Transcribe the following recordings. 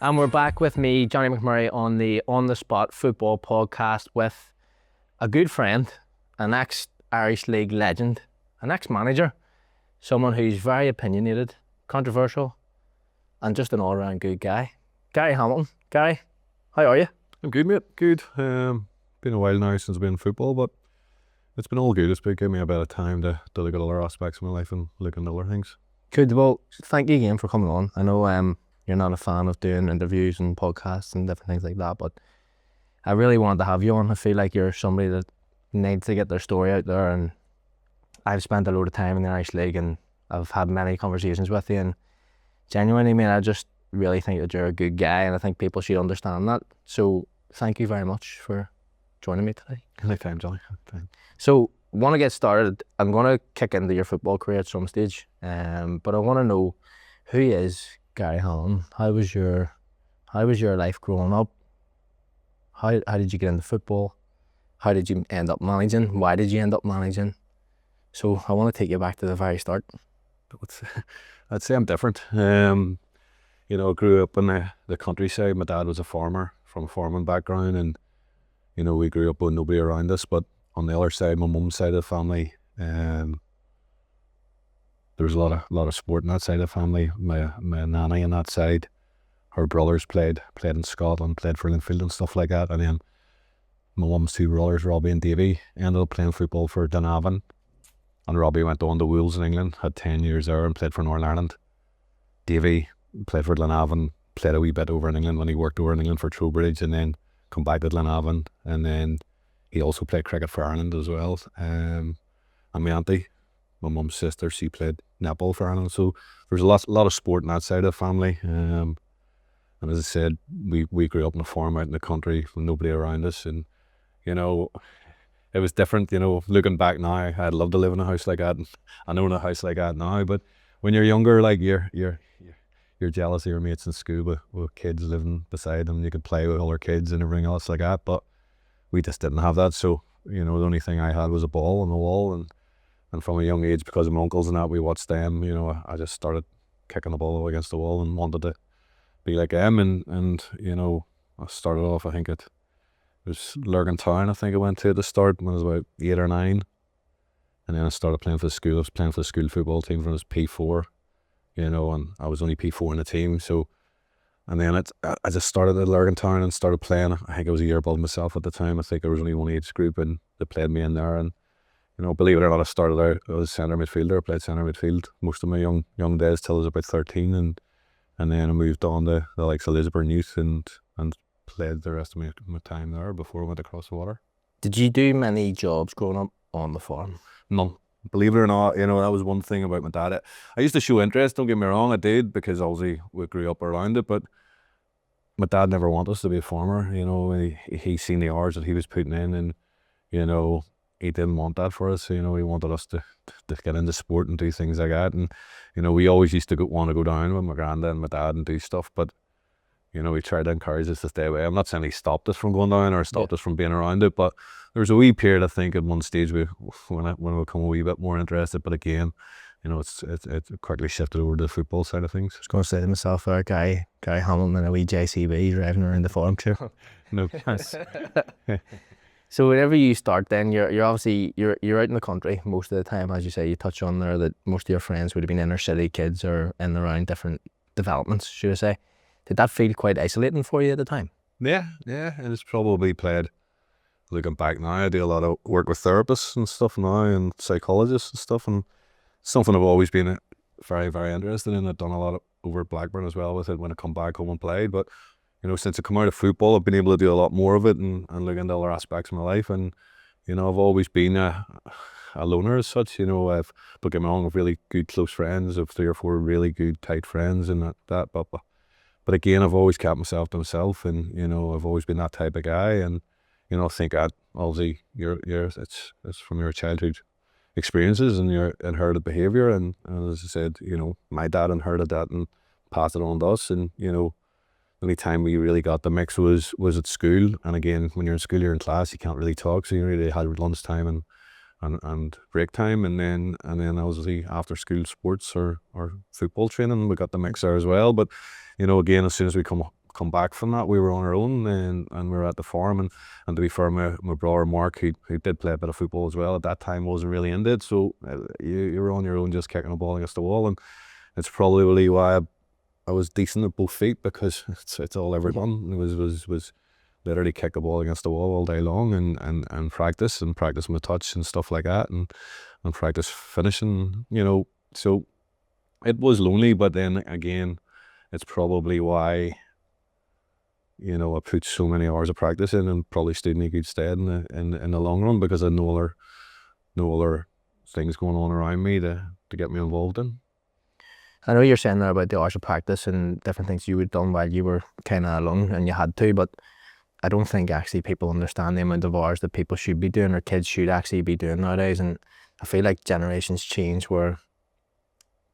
And we're back with me, Johnny McMurray, on the On the Spot football podcast with a good friend, an ex-Irish League legend, an ex-manager, someone who's very opinionated, controversial, and just an all-round good guy. Gary Hamilton. Gary, how are you? I'm good, mate. Good. Been a while now since I've been in football, but it's been all good. It's been giving me a bit of time to look at other aspects of my life and look into other things. Good. Well, thank you again for coming on. I know you're not a fan of doing interviews and podcasts and different things like that, but I really wanted to have you on. I feel like you're somebody that needs to get their story out there, and I've spent a load of time in the Irish League and I've had many conversations with you, and genuinely, mate, I just really think that you're a good guy, and I think people should understand that. So thank you very much for joining me today. Anytime, Johnny. Anytime. So, want to get started. I'm going to kick into your football career at some stage, but I want to know, who is Gary Hamilton? How was your life growing up? How did you get into football? How did you end up managing? Why did you end up managing? So I want to take you back to the very start. I'd say I'm different. I grew up in the countryside. My dad was a farmer from a farming background, and we grew up with nobody around us. But on the other side, my mum's side of the family, there was a lot of sport in that side of the family. My nanny on that side, her brothers played in Scotland, played for Linfield and stuff like that. And then my mum's two brothers, Robbie and Davy, ended up playing football for Glenavon. And Robbie went on to Wolves in England, had 10 years there and played for Northern Ireland. Davy played for Glenavon, played a wee bit over in England when he worked over in England for Trowbridge, and then come back to Glenavon, and then he also played cricket for Ireland as well. And my auntie, my mum's sister, she played netball for Ireland. So there's a lot of sport in that side of the family. And as I said, we grew up in a farm out in the country with nobody around us, and it was different. Looking back now, I'd love to live in a house like that. I own a house like that now, but when you're younger, like you're jealous of your mates in school with kids living beside them. You could play with other kids and everything else like that, but we just didn't have that. So the only thing I had was a ball on the wall, and from a young age, because of my uncles and that, we watched them. I just started kicking the ball against the wall and wanted to be like them. And I started off, I think it was Lurgan Town, I think I went to at the start when I was about 8 or 9. And then I started playing for the school. I was playing for the school football team when I was P4, and I was only P4 in the team. So, and then I just started at Lurgan Town and started playing. I think I was a year above myself at the time. I think there was only one age group, and they played me in there. And believe it or not, I started out as centre midfielder. I played centre midfield most of my young days till I was about 13, and then I moved on to the likes of Lisburn Youth and played the rest of my time there before I went across the water. Did you do many jobs growing up on the farm? None. Believe it or not, that was one thing about my dad. I used to show interest, don't get me wrong, I did, because obviously we grew up around it, but my dad never wanted us to be a farmer. He seen the hours that he was putting in, and he didn't want that for us. He wanted us to get into sport and do things like that. And we always used to want to go down with my granddad and my dad and do stuff, but we tried to encourage us to stay away. I'm not saying he stopped us from going down or stopped us from being around it, but there was a wee period, I think, at one stage when we become a wee bit more interested. But again, it's quickly shifted over to the football side of things. I was going to say to myself, Gary Hamilton and a wee JCB driving around the farm too. No. So whenever you start, then you're obviously you're out in the country most of the time. As you say, you touch on there that most of your friends would have been inner city kids or in and around different developments, should I say. Did that feel quite isolating for you at the time? Yeah, and it's probably played. Looking back now, I do a lot of work with therapists and stuff now, and psychologists and stuff, and something I've always been very, very interested in. I've done a lot over at Blackburn as well with it when I come back home and played. But since I come out of football, I've been able to do a lot more of it and look into other aspects of my life. And I've always been a loner as such. Don't get me wrong, I've really good close friends. I've 3 or 4 really good tight friends and that. But again, I've always kept myself to myself, and I've always been that type of guy. And I think that obviously it's from your childhood experiences and your inherited behaviour. And as I said, my dad inherited that and passed it on to us. And the only time we really got the mix was at school. And again, when you're in school, you're in class, you can't really talk, so you really had lunchtime and break time, and then obviously after school sports or football training, we got the mix there as well. But again, as soon as we come come back from that. We were on our own, and we were at the farm, and to be fair, my brother Mark, who did play a bit of football as well at that time, wasn't really into it, so you were on your own just kicking a ball against the wall, and it's probably why I was decent at both feet, because it's all I ever done. It was literally kick the ball against the wall all day long, and practice my touch and stuff like that, and practice finishing, you know. So it was lonely, but then again, it's probably why, you know, I put so many hours of practice in and probably stood me good stead in the long run, because I had no other things going on around me to get me involved in. I know you're saying there about the hours of practice and different things you had done while you were kind of alone and you had to, but I don't think actually people understand the amount of hours that people should be doing, or kids should actually be doing nowadays. And I feel like generations change where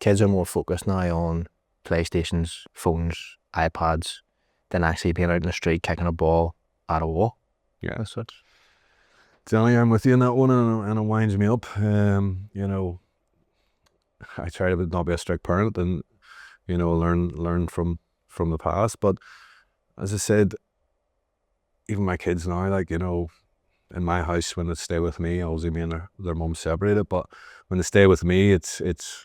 kids are more focused now on PlayStations, phones, iPads than actually being out in the street kicking a ball at a wall. Yeah, as such. Johnny, I'm with you in that one, and it winds me up. You know, I try to not be a strict parent and, you know, learn from the past. But as I said, even my kids now, like, you know, in my house, when they stay with me, obviously me and their mum separated, but when they stay with me, it's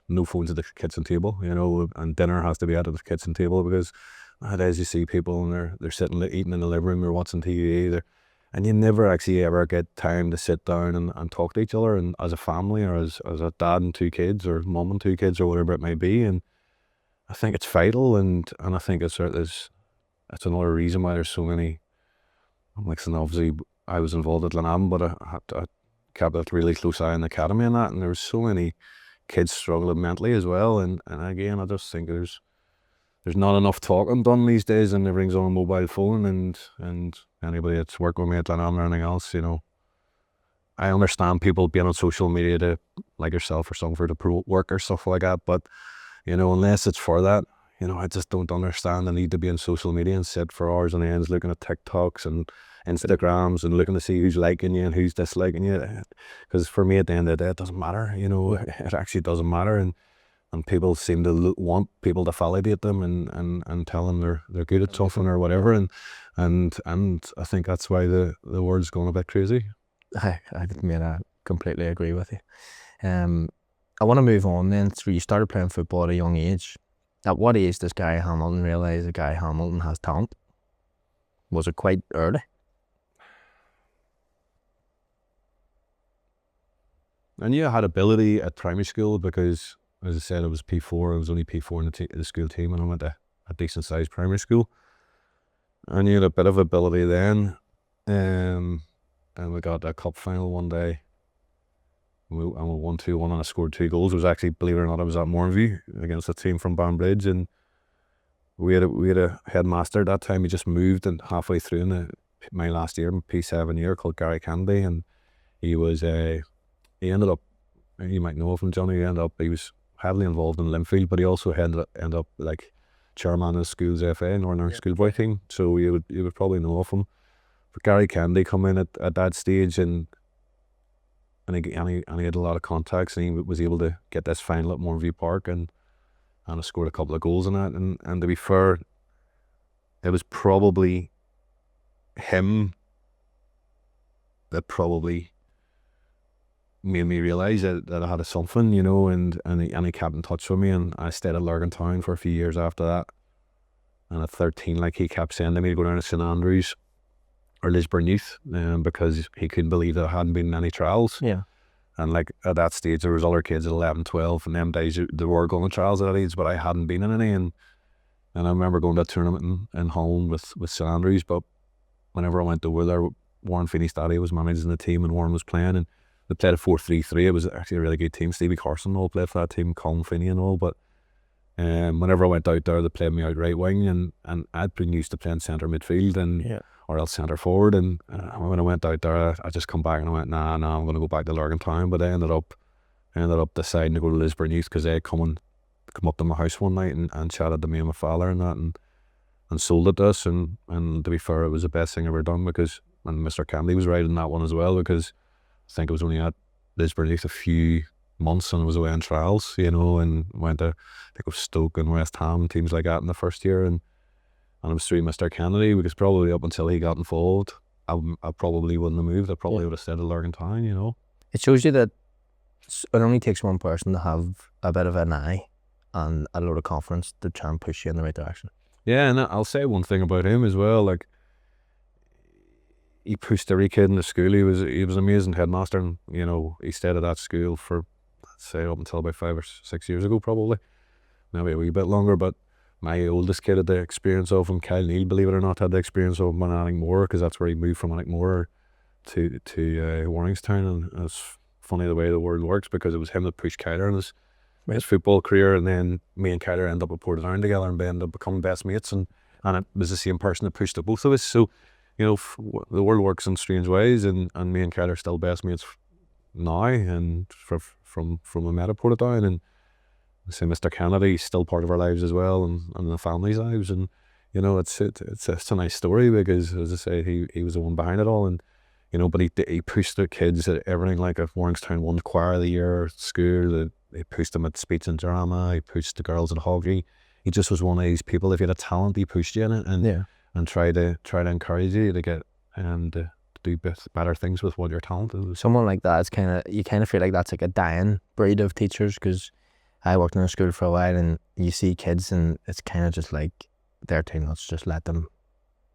no phones at the kitchen table, you know, and dinner has to be at the kitchen table, because nowadays you see people and they're sitting eating in the living room or watching TV, and you never actually ever get time to sit down and talk to each other, and as a family, or as a dad and two kids, or mum and two kids, or whatever it may be. And I think it's vital, and I think it's another reason why there's so many. Like, and obviously I was involved at Glenavon, but I kept a really close eye on the academy and that, and there was so many kids struggling mentally as well. And again, I just think there's not enough talking done these days, and everything's on a mobile phone, and anybody that's worked with me at Glenavon or anything else, you know, I understand people being on social media to, like yourself or something, for to promote work or stuff like that, but, you know, unless it's for that, you know, I just don't understand the need to be on social media and sit for hours on end looking at TikToks and Instagrams and looking to see who's liking you and who's disliking you. Because for me, at the end of the day, it doesn't matter, you know, it actually doesn't matter. And people seem to want people to validate them and tell them they're good at something or whatever. And I think that's why the world's going a bit crazy. I mean, I completely agree with you. I want to move on then. So you started playing football at a young age. At what age does Gary Hamilton realise that Gary Hamilton has talent? Was it quite early? I knew I had ability at primary school, because, as I said, it was P4. I was only P4 in the school team, and I went to a decent sized primary school. I knew I had a bit of ability then, and we got a cup final one day. We won 2-1, and I scored 2 goals. It was actually, believe it or not, I was at Mornview against a team from Banbridge, and we had a headmaster at that time. He just moved, and halfway through in my last year, my P7 year, called Gary Candy, and he ended up, you might know of him, Johnny. He was heavily involved in Linfield, but he also ended up like chairman of the school's FA, Northern Ireland Schoolboy team. So you would probably know of him. But Gary Candy come in at that stage, and he had a lot of contacts, and he was able to get this final at Mornview Park, and I scored a couple of goals in that. And to be fair, it was probably him that probably made me realise that I had something, you know, and he kept in touch with me, and I stayed at Lurgantown for a few years after that. And at 13, like, he kept saying to me to go down to St Andrews or Lisburn Youth, because he couldn't believe there hadn't been any trials. Yeah. And like, at that stage, there was other kids at 11, 12, and them days they were going to trials at that age, but I hadn't been in any. And I remember going to a tournament in Holland with St Andrews, but whenever I went over there, Warren Feeney's daddy was managing the team, and Warren was playing, and they played a 4-3-3. It was actually a really good team. Stevie Carson all played for that team, Colin Feeney and all. But whenever I went out there, they played me out right wing, and I'd been used to playing centre midfield or else centre forward. And when I went out there, I just come back and I went, nah, I'm going to go back to Lurgantown. But I ended up deciding to go to Lisburn Youth, because they had come up to my house one night and chatted to me and my father and that, and sold it to us. And to be fair, it was the best thing I ever done, because, and Mr. Candy was right in that one as well, because I think I was only at Lisburn Youth a few months, and I was away on trials, you know, and went to, I think it was Stoke and West Ham, teams like that in the first year, and and it was through Mr. Kennedy, because probably up until he got involved, I probably wouldn't have moved. I probably would have stayed at Lurgan, you know. It shows you that it only takes one person to have a bit of an eye and a lot of confidence to try and push you in the right direction. Yeah, and I'll say one thing about him as well. Like, he pushed every kid in the school. He was an amazing headmaster, and you know, he stayed at that school for, say, up until about 5 or 6 years ago, probably, maybe a wee bit longer. But my oldest kid had the experience of him. Kyle Neal, believe it or not, had the experience of him in Annickmore, because that's where he moved from Annickmore to Warringstown. And it's funny the way the world works, because it was him that pushed Kyler in his football career, and then me and Kyler ended up at Portadown together, and we ended up becoming best mates, and it was the same person that pushed the both of us. So, you know, the world works in strange ways, and me and Kyler are still best mates now, and from we met at Portadown. And say Mr. Kennedy is still part of our lives as well, and the family's lives. And you know, it's a nice story, because, as I say, he was the one behind it all. And you know, but he pushed the kids at everything. Like, if Warringstown won choir of the year at school, he pushed them at speech and drama. He pushed the girls at hockey. He just was one of these people. If you had a talent, he pushed you in it, and try to encourage you to get and to do better things with what your talent is. Someone like that is you kind of feel like that's like a dying breed of teachers, because I worked in a school for a while, and you see kids, and it's kind of just like their thing. Let's just let them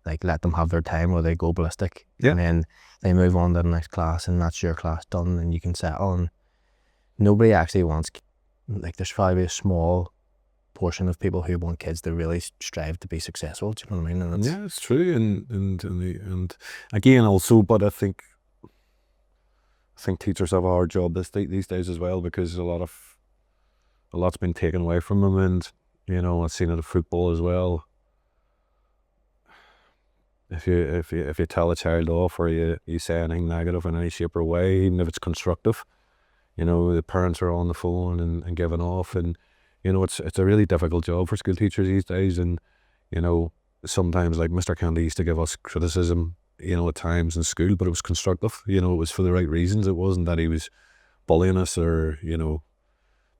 have their time, or they go ballistic, and then they move on to the next class, and that's your class done, and you can settle. And nobody actually wants, like, there's probably a small portion of people who want kids to really strive to be successful. Do you know what I mean? And it's true, and again also, but I think teachers have a hard job these days as well, because a lot's been taken away from them. And you know, I've seen it in football as well. If you tell a child off, or you say anything negative in any shape or way, even if it's constructive, you know, the parents are on the phone and giving off. And you know, it's a really difficult job for school teachers these days. And you know, sometimes, like, Mr. Kennedy used to give us criticism, you know, at times in school, but it was constructive. You know, it was for the right reasons. It wasn't that he was bullying us, or you know,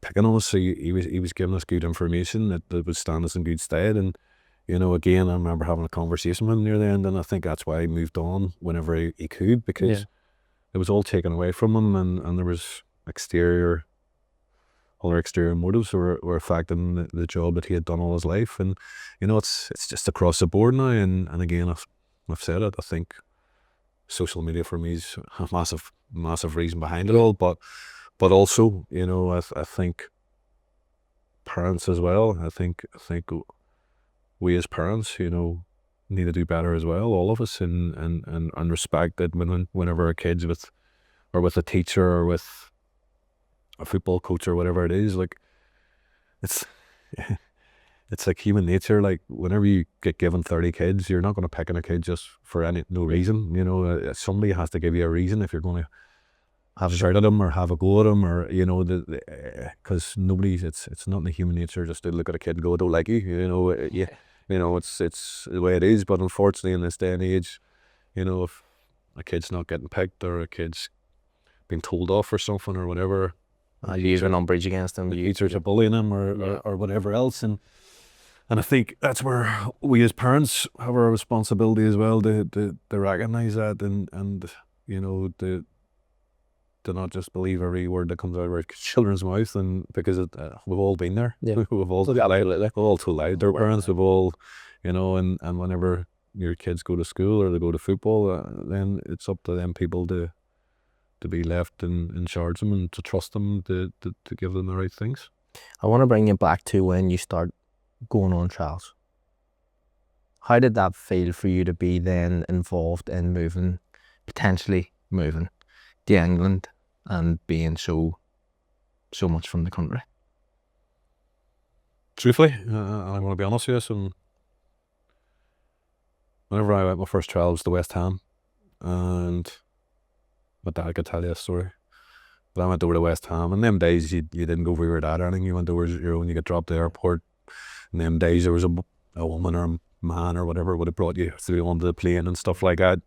picking on us. So he was giving us good information that would stand us in good stead. And you know, again, I remember having a conversation with him near the end, and I think that's why he moved on whenever he could, because it was all taken away from him, and there was other exterior motives were affecting the job that he had done all his life. And you know, it's just across the board now. And again, I've said it, I think social media for me is a massive reason behind it all, but also, you know, I think parents as well. I think we as parents, you know, need to do better as well, all of us, and respect that whenever a kid's with a teacher, or with a football coach, or whatever it is, like, it's like human nature. Like, whenever you get given 30 kids, you're not going to pick on a kid just for no reason. You know, somebody has to give you a reason if you're going to have a shout at them, or have a go at them, or you know, because it's not in the human nature just to look at a kid and go, I don't like you. You know, you know, it's the way it is. But unfortunately, in this day and age, you know, if a kid's not getting picked, or a kid's being told off for something or whatever, you use an umbrage against them. The teachers are bullying them, or whatever else. And I think that's where we as parents have a responsibility as well, to recognise that, and you know, to not just believe every word that comes out of our children's mouth. And because we've all been there. We've all too loud. Their parents have all, you know, and whenever your kids go to school, or they go to football, then it's up to them people to be left in charge of them, and to trust them to give them the right things. I want to bring you back to when you start going on trials. How did that feel for you to be then involved in potentially moving to England, and being so much from the country? Truthfully, I'm going to be honest with you, and whenever I went my first trial, it was to West Ham, and my dad could tell you a story. But I went over to West Ham, and them days you didn't go over your dad or anything. You went over your own. You get dropped to the airport. And them days there was a woman or a man or whatever would have brought you through onto the plane and stuff like that.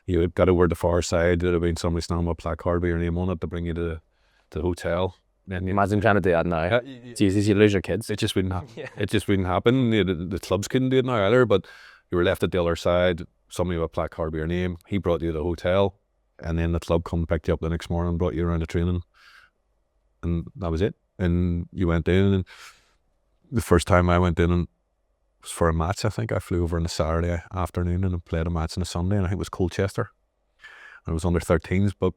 You would got over the far side. There'd have been somebody standing with a placard with your name on it to bring you to the hotel. Then imagine trying to do that now. Jesus, you lose your kids. It just wouldn't happen. It just wouldn't happen. The clubs couldn't do it now either. But you were left at the other side, somebody with a placard with your name, he brought you to the hotel, and then the club come and picked you up the next morning and brought you around the training, and that was it. And you went in, and the first time I went in and was for a match, I think I flew over on a Saturday afternoon and played a match on a Sunday, and I think it was Colchester, and it was under 13s, but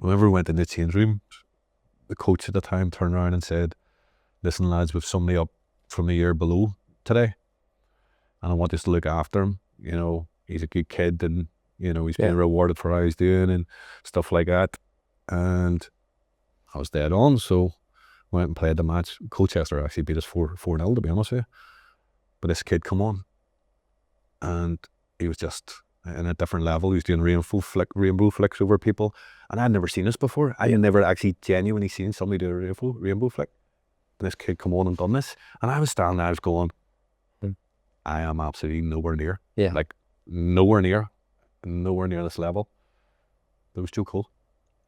whenever we went in the change room, the coach at the time turned around and said, listen lads, we've somebody up from the year below today, and I want us to look after him. You know, he's a good kid, and you know, he's being rewarded for how he's doing and stuff like that. And I was dead on, so went and played the match. Colchester actually beat us 4-0, to be honest with you. But this kid come on, and he was just in a different level. He was doing rainbow flicks over people, and I'd never seen this before. I had never actually genuinely seen somebody do a rainbow flick. And this kid come on and done this, and I was standing there, I was going, I am absolutely nowhere near. Yeah. Like nowhere near this level. It was too cool.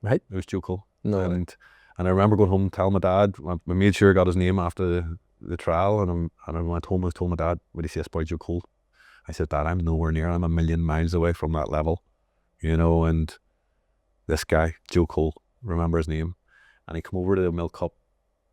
Right. It was too cool. No. And I remember going home and telling my dad. I made sure I got his name after the trial, and I went home and told my dad, "What do you say, this boy Joe Cole?" I said, "Dad, I'm nowhere near. I'm a million miles away from that level, you know." And this guy, Joe Cole, remember his name, and he come over to the Milk Cup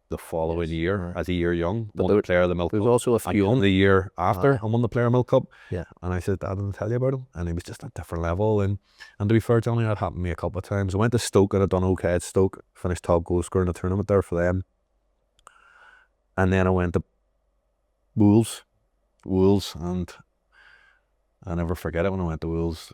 the following year as a year young, won the player of the Milk Cup. There was also a few on the year after I won the player of Milk Cup. Yeah. And I said, Dad, didn't tell you about him, and he was just a different level. And to be fair, Johnny, that happened to me a couple of times. I went to Stoke and I'd done okay at Stoke, finished top goal scorer in the tournament there for them. And then I went to Wolves, and I never forget it when I went to Wolves,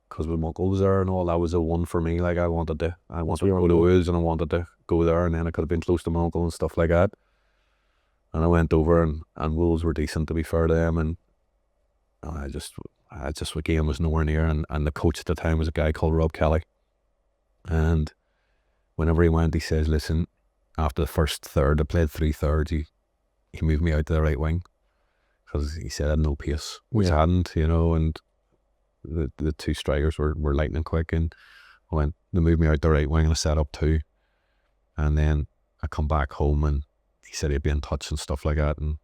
because my uncle was there and all. That was a one for me. Like I wanted to go to Wolves, and I wanted to go there, and then I could have been close to my uncle and stuff like that. And I went over, and Wolves were decent, to be fair to them, and I just again was nowhere near. And the coach at the time was a guy called Rob Kelly, and whenever he went, he says, listen, after the first third, I played 3 thirds, he moved me out to the right wing, because he said I had no pace, which I hadn't, you know, and the two strikers were lightning quick, and they moved me out the right wing, and I set up 2, and then I come back home, and he said he'd be in touch and stuff like that. And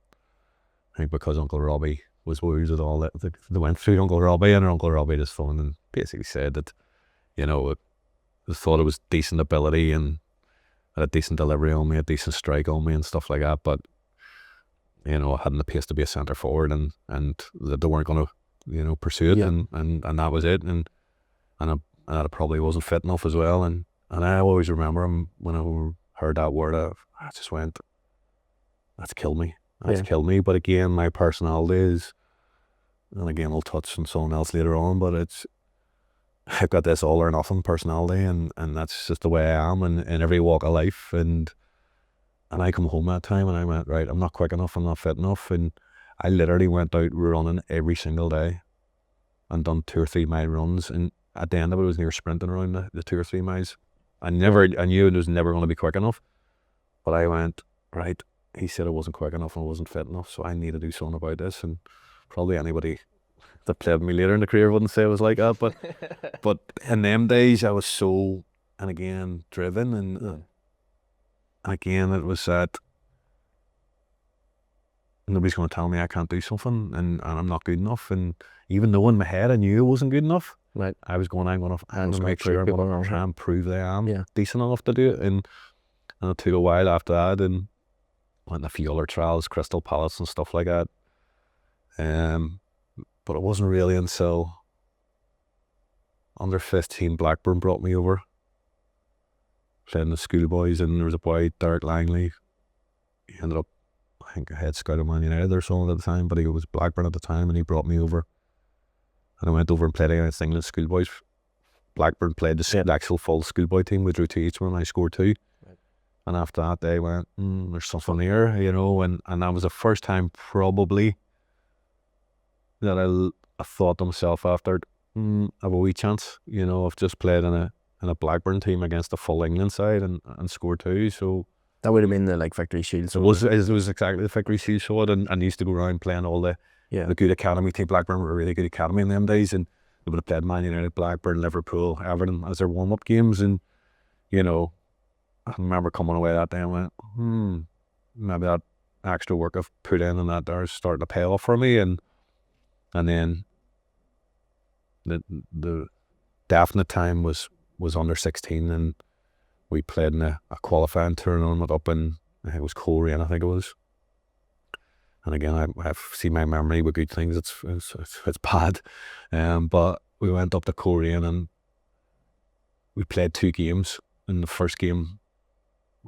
I think because Uncle Robbie was worried at all that they went through Uncle Robbie, and Uncle Robbie just phoned and basically said that, you know, they thought it was decent ability and had a decent delivery on me, a decent strike on me and stuff like that, but you know, I hadn't the pace to be a centre forward, and that they weren't going to, you know, pursue it, and that was it, and I probably wasn't fit enough as well, and I always remember him when I heard that word, I just went, that's killed me. But again, my personality is, and again I'll touch on someone else later on, but I've got this all or nothing personality, and that's just the way I am in every walk of life, and I come home that time and I went, right, I'm not quick enough, I'm not fit enough, and I literally went out running every single day and done 2 or 3 mile runs, and at the end of it, I was near sprinting around the 2 or 3 miles. I knew it was never going to be quick enough, but I went, right, he said I wasn't quick enough and I wasn't fit enough, so I need to do something about this. And probably anybody that played with me later in the career wouldn't say it was like that, but in them days I was so, and again, driven, and again it was that nobody's going to tell me I can't do something, and I'm not good enough. And even though in my head I knew I wasn't good enough, right, I was going, I'm going to make sure I'm going to try and prove that I am decent enough to do it. And it took a while after that, and went in a few other trials, Crystal Palace and stuff like that. But it wasn't really until under 15 Blackburn brought me over, playing the schoolboys, and there was a boy, Derek Langley. He ended up, I think, a head scout of Man United or something at the time, but he was Blackburn at the time, and he brought me over. And I went over and played against England schoolboys. Blackburn played the actual full schoolboy team. We drew 2 each one, I scored 2. Right. And after that, they went, there's something here, you know, and that was the first time probably that I thought to myself after, I have a wee chance, you know. I've just played in a Blackburn team against a full England side and scored 2, so that would have been the Victory Shield. It was exactly the Victory Shield sword, and I used to go around playing all the good academy team. Blackburn were a really good academy in them days, and they would have played Man United, Blackburn, Liverpool, Everton as their warm-up games. And you know, I remember coming away that day and went, maybe that extra work I've put in and that there is starting to pay off for me. And And then the definite time was under 16, and we played in a qualifying tournament up in, I think it was Coyle, I think it was. And again, I've seen my memory with good things. It's bad, but we went up to Coyle and we played 2 games. In the first game,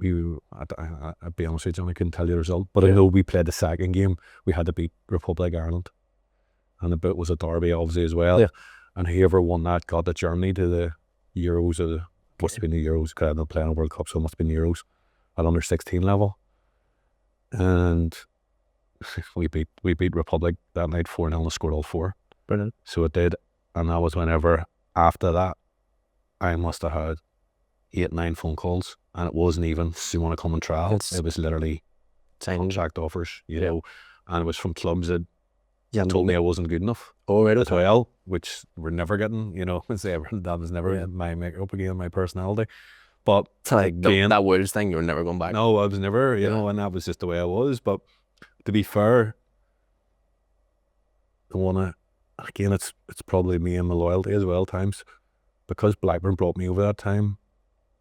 I'd be honest with you, John, I couldn't tell you the result, but I know we played the second game. We had to beat Republic Ireland, and the bit was a derby, obviously, as well. Yeah. And whoever won that got the journey to the Euros, or must have been the Euros, because I'm not playing a World Cup, so it must have been Euros at under 16 level. And we beat Republic that night 4-0 and scored all 4. Brilliant. So it did, and that was whenever, after that, I must have had 8-9 phone calls, and it wasn't even, do you want to come and trial? It was literally contract offers, you know, and it was from clubs that told me I wasn't good enough. As well, which we're never getting, you know, that was never my makeup again, my personality. But like again, that Wales thing, you were never going back. No, I was never, you know, and that was just the way I was. But to be fair, again, it's probably me and my loyalty as well times, because Blackburn brought me over that time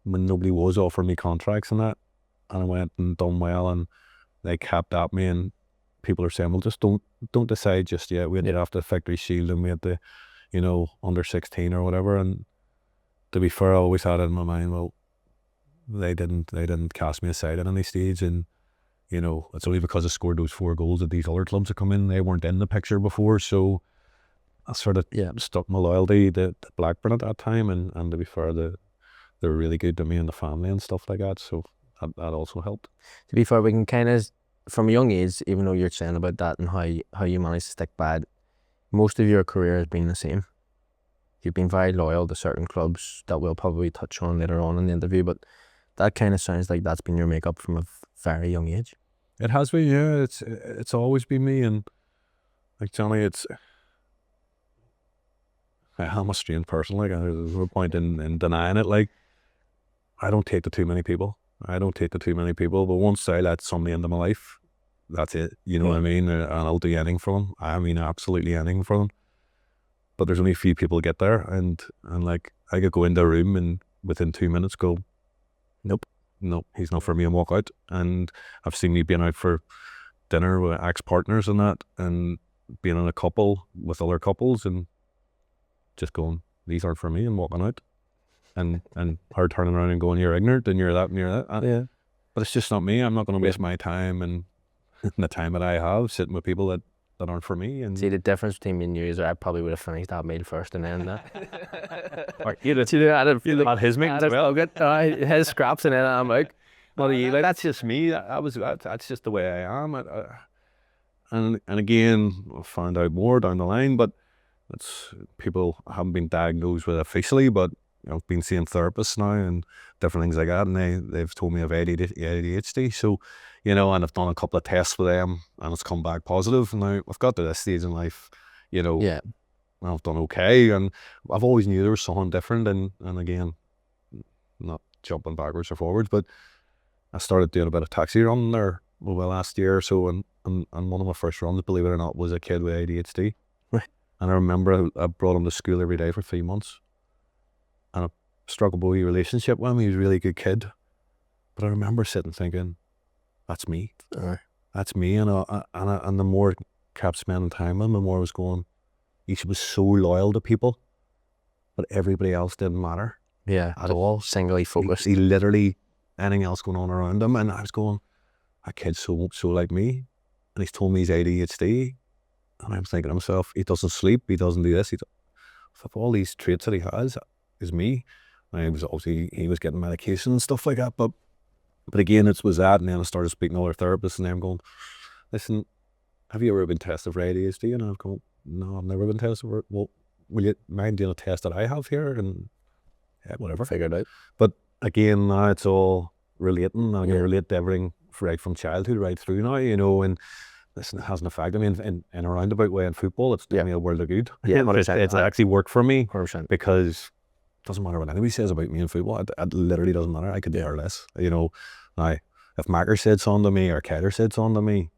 when nobody was offering me contracts and that, and I went and done well, and they kept at me, and people are saying, well, just don't decide just yet. We had after the Victory Shield, and we had the, you know, under 16 or whatever. And to be fair, I always had it in my mind, well, they didn't cast me aside at any stage, and you know, it's only because I scored those 4 goals that these other clubs have come in. They weren't in the picture before, so I sort of stuck my loyalty to Blackburn at that time, and to be fair, they were really good to me and the family and stuff like that, so that also helped. To be fair, we can kind of, from a young age, even though you're saying about that and how you managed to stick by it, most of your career has been the same. You've been very loyal to certain clubs that we'll probably touch on later on in the interview, but that kind of sounds like that's been your makeup from a very young age. It has been, yeah. It's always been me, and like Johnny, I'm a strange person. Like, there's no point in denying it. Like, I don't take to too many people. But once I let somebody into my life, that's it. You know what I mean? And I'll do anything for them. I mean, absolutely anything for them. But there's only a few people get there, and like, I could go into a room and within 2 minutes go, nope, he's not for me, and walk out. And I've seen me being out for dinner with ex-partners and that, and being in a couple with other couples, and just going, these aren't for me, and walking out. And her turning around and going, you're ignorant, and you're that, and you're that. But it's just not me. I'm not going to waste my time and the time that I have sitting with people that aren't for me. And see, the difference between me and you is I probably would have finished that meal first and then that. Or you'd have had his meat as well. Good. His scraps and then I'm like, what are you like? That's just me. That's just the way I am. And again, I found out more down the line, but it's people haven't been diagnosed with officially, but I've been seeing therapists now and different things like that, and they've told me I've ADHD. So, you know, and I've done a couple of tests with them, and it's come back positive. Now I've got to this stage in life, you know, I've done okay, and I've always knew there was something different. And again, not jumping backwards or forwards, but I started doing a bit of taxi running there over the last year or so, and one of my first runs, believe it or not, was a kid with ADHD. Right. And I remember I brought him to school every day for 3 months. And I struck a boy relationship with him. He was a really good kid. But I remember sitting thinking, that's me. That's me. And the more I kept spending time with him, the more I was going, he was so loyal to people, but everybody else didn't matter. Yeah. At all. Singly focused. He literally, anything else going on around him. And I was going, that kid's so like me. And he's told me he's ADHD. And I'm thinking to myself, he doesn't sleep, he doesn't do this. All these traits that he has is me. And he was getting medication and stuff like that. But again, it was that. And then I started speaking to other therapists, and I'm going, listen, have you ever been tested for ADHD? And I've gone, no, I've never been tested for it. Well, will you mind doing a test that I have here? And whatever. Figured out. But again, now it's all relating. I can relate to everything right from childhood right through now, you know, and listen, it has an effect. I mean, in a roundabout way in football, it's done me a world of good. Yeah, it's actually worked for me 100%. because it doesn't matter what anybody says about me in football. It literally doesn't matter. I could do or less, you know. Now, if Macker said something to me or Keller said something to me,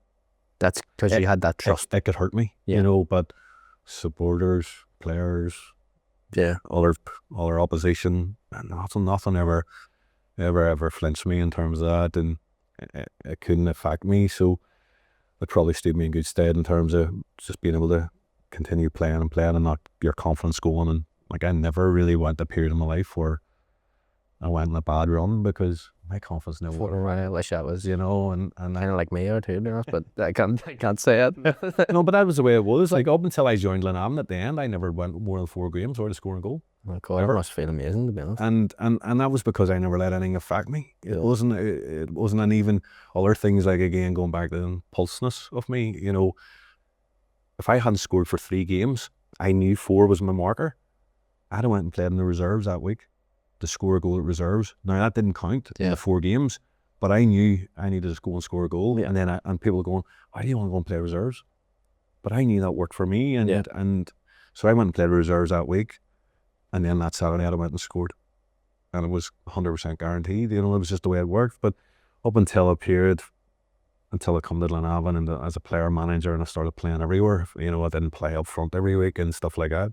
that's because you had that trust. It could hurt me, you know, but supporters, players, Yeah. other opposition, and nothing ever flinched me in terms of that, and it couldn't affect me. So it probably stood me in good stead in terms of just being able to continue playing and not your confidence going. And like, I never really went a period in my life where I went on a bad run because my confidence never. I wish that was, and kind of like me or too, to be honest, but I can't say it. No, but that was the way it was. Like, up until I joined Glenavon, at the end, I never went more than 4 games or to score a goal. Well, Coyle must feel amazing, to be honest. And that was because I never let anything affect me. It wasn't an even other things, like, again, going back to the impulsiveness of me. If I hadn't scored for 3 games, I knew 4 was my marker. I'd have went and played in the reserves that week to score a goal at reserves. Now, that didn't count in the 4 games, but I knew I needed to go and score a goal. Yeah. And then and people were going, why do you want to go and play reserves? But I knew that worked for me. And so I went and played reserves that week. And then that Saturday I went and scored. And it was 100% guaranteed. It was just the way it worked. But up until I come to Glenavon and as a player manager, and I started playing everywhere, I didn't play up front every week and stuff like that.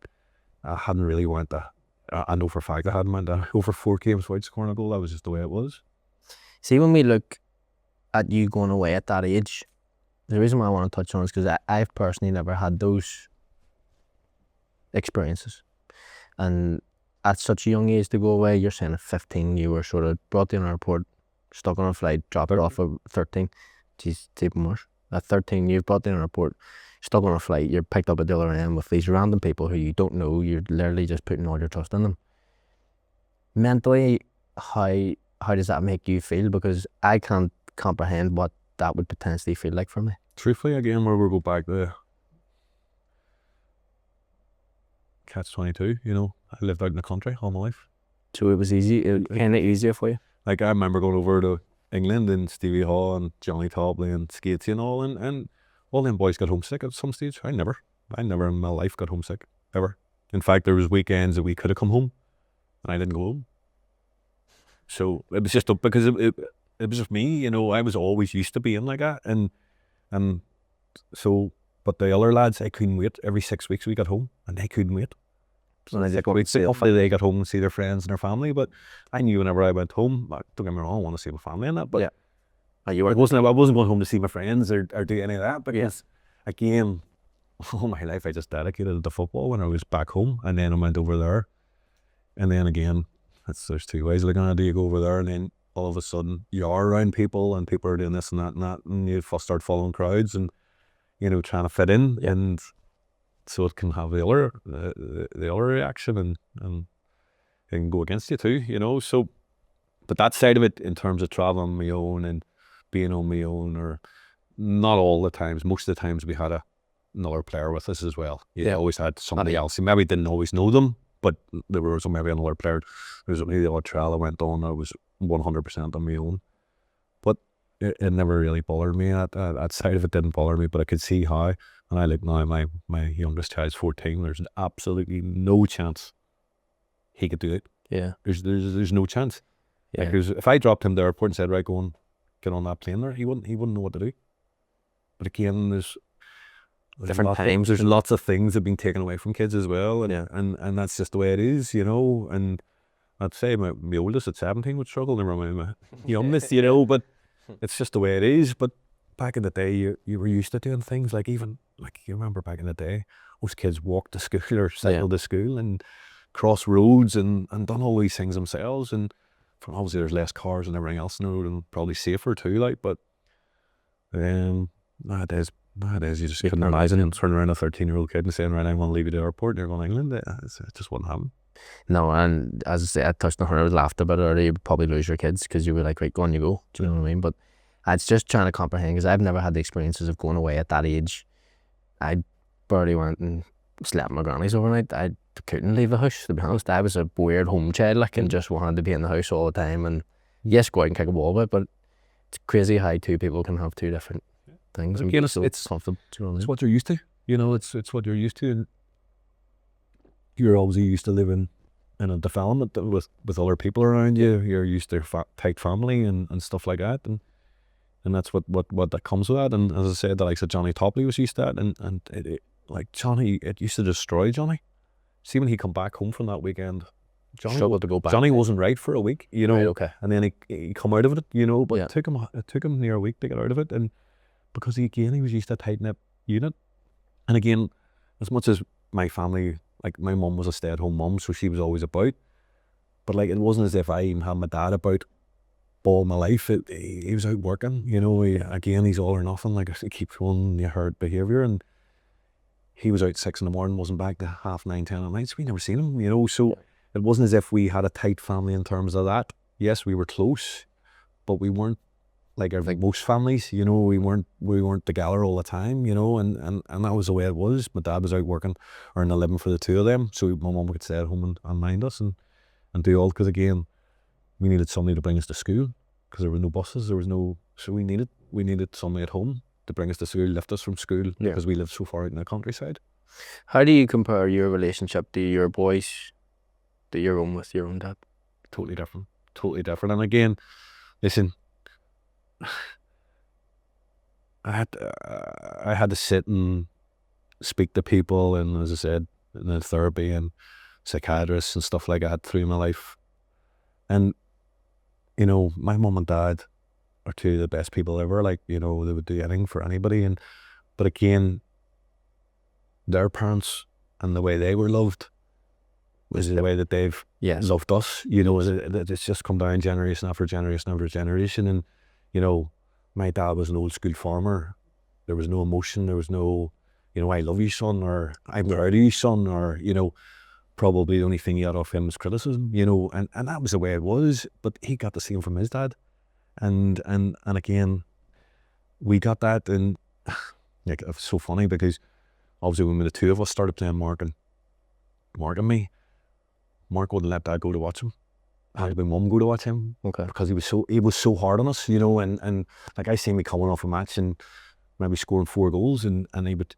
I hadn't really went I know for a fact I hadn't went over 4 games without scoring a goal. That was just the way it was. See, when we look at you going away at that age, the reason why I want to touch on it is because I've personally never had those experiences. And at such a young age to go away, you're saying at 15 you were sort of brought in an airport, stuck on a flight, dropped off at 13. Jeez, it's even worse. At 13 you've brought in an airport, stuck on a flight, you're picked up at the other end with these random people who you don't know. You're literally just putting all your trust in them. Mentally, how does that make you feel? Because I can't comprehend what that would potentially feel like for me. Truthfully, again, where we go back to catch-22, I lived out in the country all my life. So it was easy, kind of easier for you? Like, I remember going over to England and Stevie Haw and Johnny Topley and Skatesy and all them boys got homesick at some stage. I never in my life got homesick, ever. In fact, there was weekends that we could have come home and I didn't go home. So it was just because it was just me, I was always used to being like that. And so, but the other lads, I couldn't wait. Every 6 weeks we got home and they couldn't wait. So hopefully they got home and see their friends and their family. But I knew whenever I went home, don't get me wrong, I want to see my family and that. But I wasn't going home to see my friends or do any of that. Because again, all my life I just dedicated to football when I was back home, and then I went over there, and then again, there's 2 ways of looking at it. You go over there, and then all of a sudden you are around people, and people are doing this and that, and you start following crowds and trying to fit in, and so it can have the other reaction, and it can go against you too, So, but that side of it, in terms of traveling on my own and being on my own, or not all the times, most of the times we had another player with us as well. You always had somebody else. You maybe didn't always know them, but there was maybe another player. There was maybe the other trial I went on, I was 100% on my own. But it never really bothered me. That side of it didn't bother me, but I could see how. And I look now, my youngest child's 14. There's absolutely no chance he could do it. Yeah. There's no chance. Yeah. Because if I dropped him to the airport and said, right, go and get on that plane there, he wouldn't know what to do. But again, there's different times. There's lots of things that have been taken away from kids as well, and that's just the way it is, And I'd say my oldest at 17 would struggle, never mind my youngest, but it's just the way it is. But back in the day, you were used to doing things like, even like, you remember back in the day, most kids walked to school or cycled to school and cross roads and done all these things themselves. And obviously there's less cars and everything else in the road, and probably safer too, like. But nowadays you just couldn't imagine him turning around a 13-year-old kid and saying, right, I'm going to leave you to the airport and you're going to England. It just wouldn't happen. No, and as I say, I touched on her, I was laughed about it earlier. You'd probably lose your kids because you were like, right, go on, you go. Do you know what I mean? But it's just trying to comprehend, because I've never had the experiences of going away at that age. I barely went and slept in my granny's overnight. I couldn't leave the house, to be honest. I was a weird home child, like, and just wanted to be in the house all the time. And yes, go out and kick a ball a bit, but it's crazy how 2 people can have 2 different things. Again, it's comfortable. It's what you're used to. It's what you're used to. And you're obviously used to living in a development with other people around you. You're used to tight family and stuff like that. And that's what that comes with that. And as I said, the likes of Johnny Topley was used to that. And like Johnny, it used to destroy Johnny. See, when he come back home from that weekend, Johnny Struggled to go back. Johnny wasn't right for a week, you know. Right, okay. And then he come out of it, you know. But Yeah. it took him near a week to get out of it, and because he was used to a tight knit unit. And again, as much as my family, like my mum was a stay at home mum, so she was always about. But like, it wasn't as if I even had my dad about all my life. He was out working, you know. Again, he's all or nothing. Like, he keeps on your herd behaviour, and he was out 6 a.m, wasn't back to 9:30, 10 at night. So we never seen him, you know. So it wasn't as if we had a tight family in terms of that. Yes, we were close, but we weren't like most families, you know. We weren't together all the time, you know. And that was the way it was. My dad was out working, earning a living for the two of them, so my mum could stay at home and mind us and do all. Because again, we needed somebody to bring us to school, because there were no buses, so we needed somebody at home to bring us to school, lift us from school, because we lived so far out in the countryside. How do you compare your relationship to your boys that you're on with your own dad? Totally different. And again, listen, I had to sit and speak to people, and as I said, in the therapy and psychiatrists and stuff like that through my life. And you know, my mum and dad are two of the best people ever. Like, you know, they would do anything for anybody. But again, their parents and the way they were loved was the way that they've loved us. You know, it's just come down generation after generation after generation. And you know, my dad was an old school farmer. There was no emotion. There was no, you know, I love you, son, or I'm proud of you, son, or, you know, probably the only thing he had off him was criticism, you know, and that was the way it was. But he got the same from his dad. And again, we got that. And like, it's so funny, because obviously when the two of us started playing Mark and me, Mark wouldn't let Dad go to watch him. I had my mum go to watch him, because he was so hard on us, you know. And like, I seen me coming off a match and maybe scoring 4 goals, and he would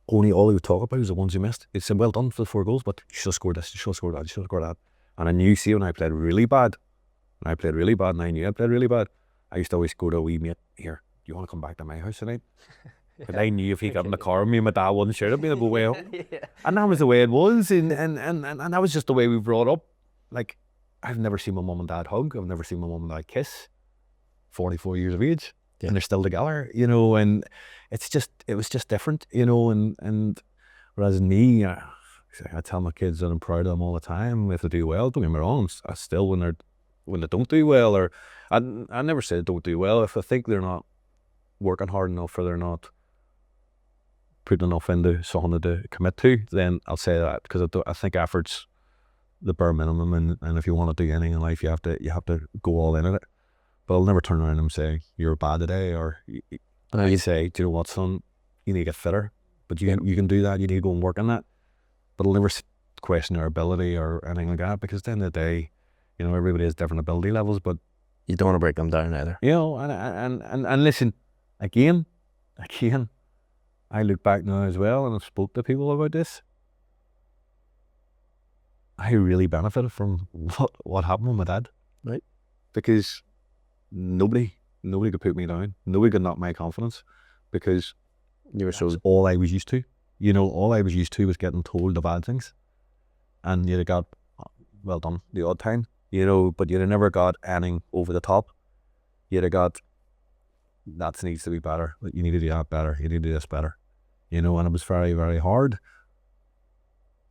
all he would talk about was the ones he missed. He'd say, well done for the 4 goals, but you should have scored this, you should have scored that, you should have scored that. And I knew, see, when I played really bad, and I knew I played really bad, I used to always go to a wee mate, here, do you want to come back to my house tonight? But I knew if he got in the car with me, my dad wouldn't share it, me, they'd go way home. And that was the way it was, and that was just the way we brought up. Like, I've never seen my mum and dad hug, I've never seen my mum and dad kiss, 44 years of age, and they're still together, you know. And it was just different, you know. And whereas me, I tell my kids that I'm proud of them all the time if they do well. Don't get me wrong, I still, when they don't do well, or I never say they don't do well. If I think they're not working hard enough, or they're not putting enough into something to commit to, then I'll say that, because I think effort's the bare minimum, and if you want to do anything in life, you have to go all in at it. But I'll never turn around and say you're bad today, or I'd say, do you know what, son, you need to get fitter, but you can do that, you need to go and work on that. But I'll never question their ability or anything like that, because at the end of the day, you know, everybody has different ability levels, but you don't want to break them down either. You know, and listen, again, I look back now as well, and I've spoke to people about this. I really benefited from what happened with my dad, right? Because nobody could put me down. Nobody could knock my confidence, because you were so all I was used to. You know, all I was used to was getting told the bad things, and you'd have got well done the odd time, you know, but you'd have never got anything over the top. You'd have got that needs to be better. You need to do that better. You need to do this better, you know. And it was very, very hard.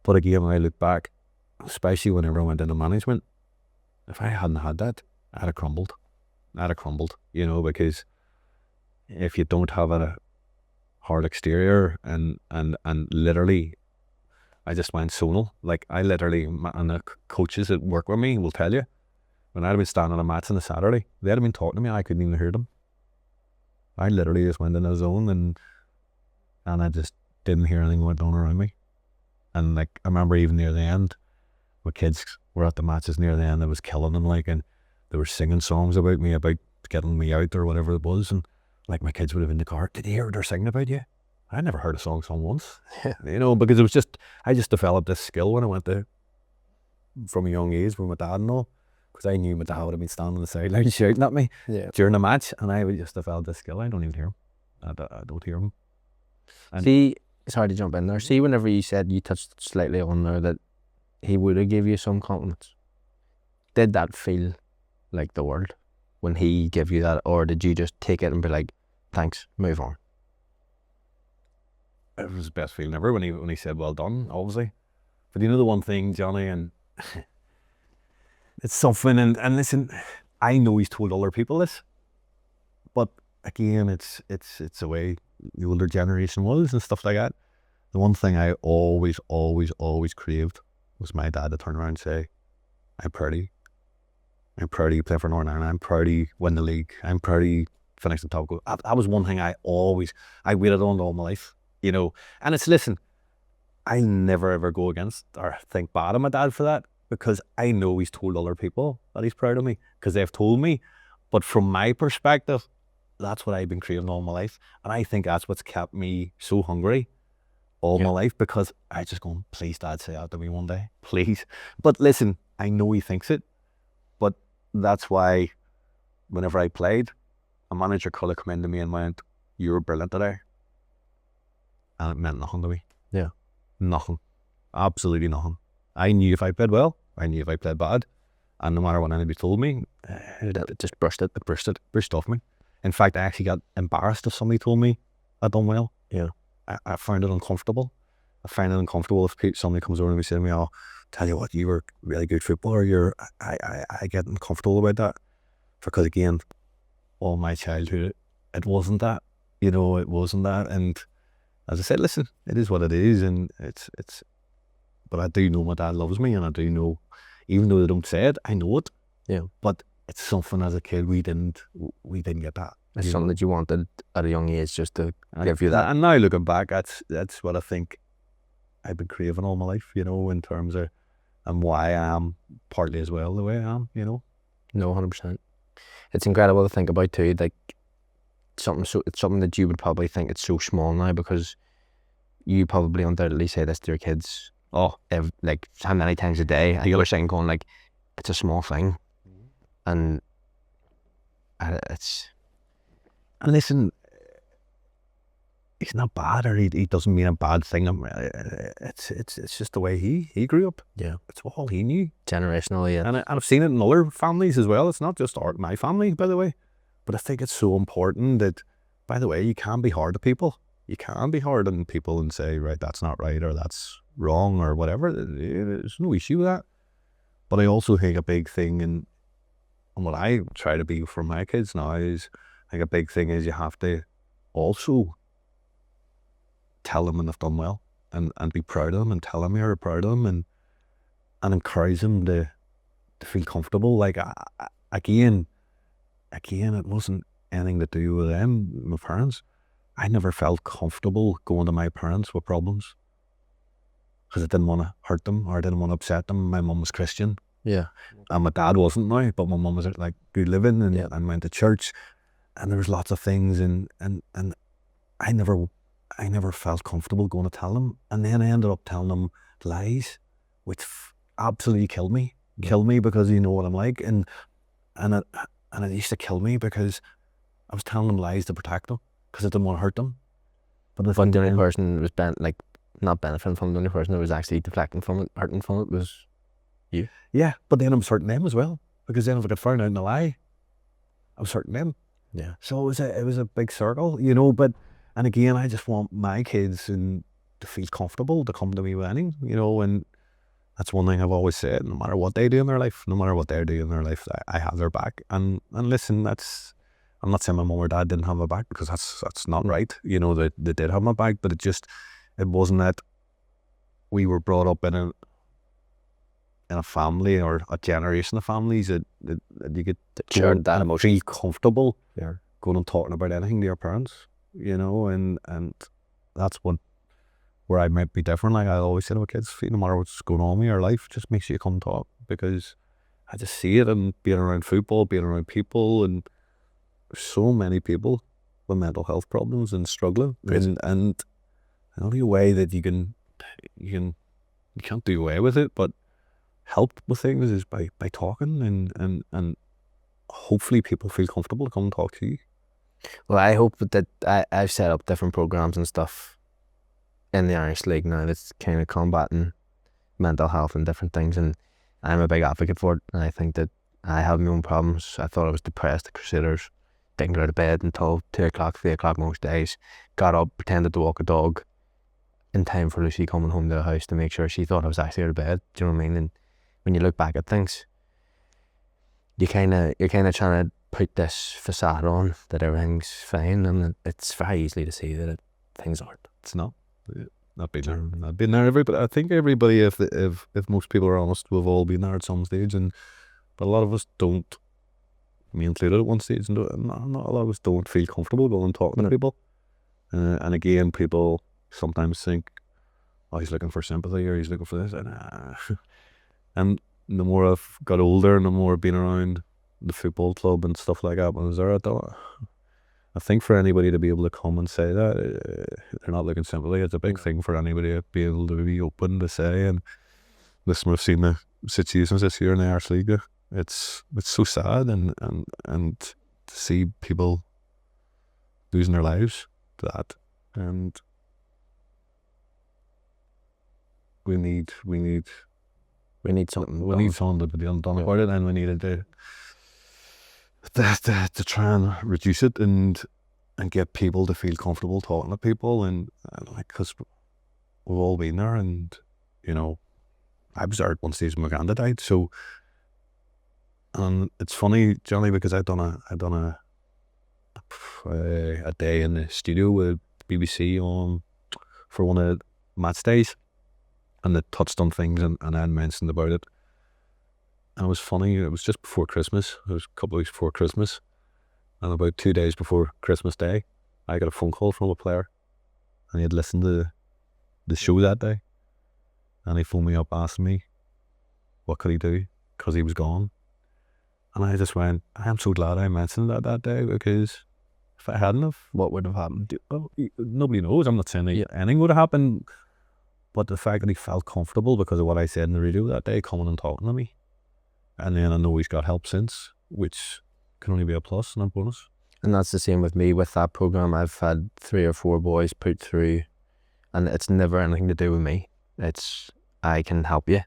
But again, when I look back, especially whenever I went into management, if I hadn't had that, I'd have crumbled. You know, because if you don't have a hard exterior and literally, I just went zonal. Like, I literally, and the coaches that work with me will tell you, when I'd have been standing on a match on a Saturday, they'd have been talking to me, I couldn't even hear them. I literally just went in a zone, and I just didn't hear anything going on around me. And like, I remember even near the end, my kids were at the matches near the end, I was killing them, like, and they were singing songs about me, about getting me out or whatever it was, and like, my kids would have in the car, did you hear what they're singing about you? I never heard a song sung once, you know, because it was just, I just developed this skill when I went to, from a young age with my dad and all, because I knew my dad would have been standing on the sideline shouting at me during the match, and I would just develop this skill. I don't even hear him. I don't hear him. And see, hard to jump in there. See, whenever you said, you touched slightly on there that he would have give you some confidence, did that feel like the world when he gave you that, or did you just take it and be like, thanks, move on? It was the best feeling ever when he said well done, obviously. But you know the one thing, Johnny, and it's something, and listen, I know he's told other people this, but again, it's the way the older generation was and stuff like that. The one thing I always craved was my dad to turn around and say, I'm proud of you. I'm proud of you play for Northern Ireland. I'm proud of you win the league. I'm proud of you finish the top goal. That was one thing I waited on all my life, you know. And it's, listen, I never ever go against or think bad of my dad for that, because I know he's told other people that he's proud of me because they've told me. But from my perspective, that's what I've been craving all my life. And I think that's what's kept me so hungry all my life, because I just go, please, Dad, say that to me one day, please. But listen, I know he thinks it, but that's why whenever I played, a manager could have come in to me and went, you were brilliant today. And it meant nothing to me. Yeah. Nothing. Absolutely nothing. I knew if I played well, I knew if I played bad. And no matter what anybody told me, it just brushed off me. In fact, I actually got embarrassed if somebody told me I'd done well. Yeah. I found it uncomfortable. I find it uncomfortable if somebody comes over and says to me, oh, tell you what, you were a really good footballer. I get uncomfortable about that. Because again, all my childhood, it wasn't that. You know, it wasn't that. And as I said, listen, it is what it is. And it's but I do know my dad loves me, and I do know, even though they don't say it, I know it. Yeah. But it's something as a kid we didn't get that. It's something that you wanted at a young age, just to give you that. And now looking back, that's what I think I've been craving all my life, you know, in terms of, and why I am partly as well the way I am, you know. No, 100%. It's incredible to think about too. Like it's something that you would probably think it's so small now, because you probably undoubtedly say this to your kids, like how many times a day, and you're saying going like, it's a small thing, and it's. And listen, he's not bad, or he doesn't mean a bad thing. It's just the way he grew up. Yeah, it's all he knew. Generationally, yeah. And I've seen it in other families as well. It's not just my family, by the way. But I think it's so important that, by the way, you can be hard to people. You can be hard on people and say, right, that's not right, or that's wrong, or whatever. There's no issue with that. But I also think a big thing, and what I try to be for my kids now is, I think a big thing is you have to also tell them when they've done well, and be proud of them, and tell them you're proud of them, and encourage them to feel comfortable. Like, again, it wasn't anything to do with them, my parents. I never felt comfortable going to my parents with problems, because I didn't want to hurt them, or I didn't want to upset them. My mum was Christian. Yeah. And my dad wasn't now, but my mum was like good living, and went to church. And there was lots of things, and I never felt comfortable going to tell them. And then I ended up telling them lies, which absolutely killed me. Killed me, because you know what I'm like. And it used to kill me, because I was telling them lies to protect them, because I didn't want to hurt them. But the only person that was not benefiting from it, the only person that was actually deflecting from it, hurting from it, was you. Yeah, but then I was hurting them as well, because then if I got found out in a lie, I was hurting them. Yeah. So it was a big circle, you know. But, and again, I just want my kids to feel comfortable to come to me with anything, you know. And that's one thing I've always said: no matter what they do in their life, no matter what they're doing in their life, I have their back. And listen, I'm not saying my mum or dad didn't have my back, because that's not right. You know, they did have my back, but it wasn't that we were brought up in a family, or a generation of families that you get shared that emotion, feel comfortable going and talking about anything to your parents, you know. And that's where I might be different. Like I always say to my kids, no matter what's going on in your life, just make sure you come talk, because I just see it, and being around football, being around people, and so many people with mental health problems and struggling. And the only way that you can't do away with it, but help with things, is by talking, and hopefully people feel comfortable to come and talk to you. Well, I hope that I've set up different programs and stuff in the Irish League now that's kind of combating mental health and different things, and I'm a big advocate for it. And I think that I have my own problems. I thought I was depressed at Crusaders, didn't go to bed until 2 o'clock, 3 o'clock most days. Got up, pretended to walk a dog in time for Lucy coming home to the house to make sure she thought I was actually out of bed. Do you know what I mean? And when you look back at things, you're kind of trying to put this facade on that everything's fine, and it's very easily to see that things aren't. It's not. Not been there. Not been there. Everybody. I think everybody, if most people are honest, we've all been there at some stage, but a lot of us don't. Me included at one stage, and not a lot of us don't feel comfortable going and talking to people. And again, people sometimes think, "Oh, he's looking for sympathy, or he's looking for this." And the more I've got older, and the more I've been around the football club and stuff like that when I was there, I think for anybody to be able to come and say that they're not looking sympathy, it's a big thing for anybody to be able to be open to say. And listen, we've seen the situations this year in the Irish League. It's so sad, and to see people losing their lives to that, and we need something. We need something to be done about it, and we needed to try and reduce it and get people to feel comfortable talking to people, and like, because we've all been there, and you know, I was there at one stage when my granddad died. So, and it's funny, Johnny, because I'd done a day in the studio with BBC for one of the match days, and they touched on things, and I mentioned about it. And it was funny, it was just before Christmas, it was a couple of weeks before Christmas, and about 2 days before Christmas Day, I got a phone call from a player, and he had listened to the show that day, and he phoned me up asking me what could he do, because he was gone. And I just went, I am so glad I mentioned that day, because if I hadn't have, what would have happened? Well, nobody knows. I'm not saying that anything would have happened, but the fact that he felt comfortable because of what I said in the radio that day, coming and talking to me. And then I know he's got help since, which can only be a plus and a bonus. And that's the same with me with that program. I've had 3 or 4 boys put through, and it's never anything to do with me. It's, I can help you,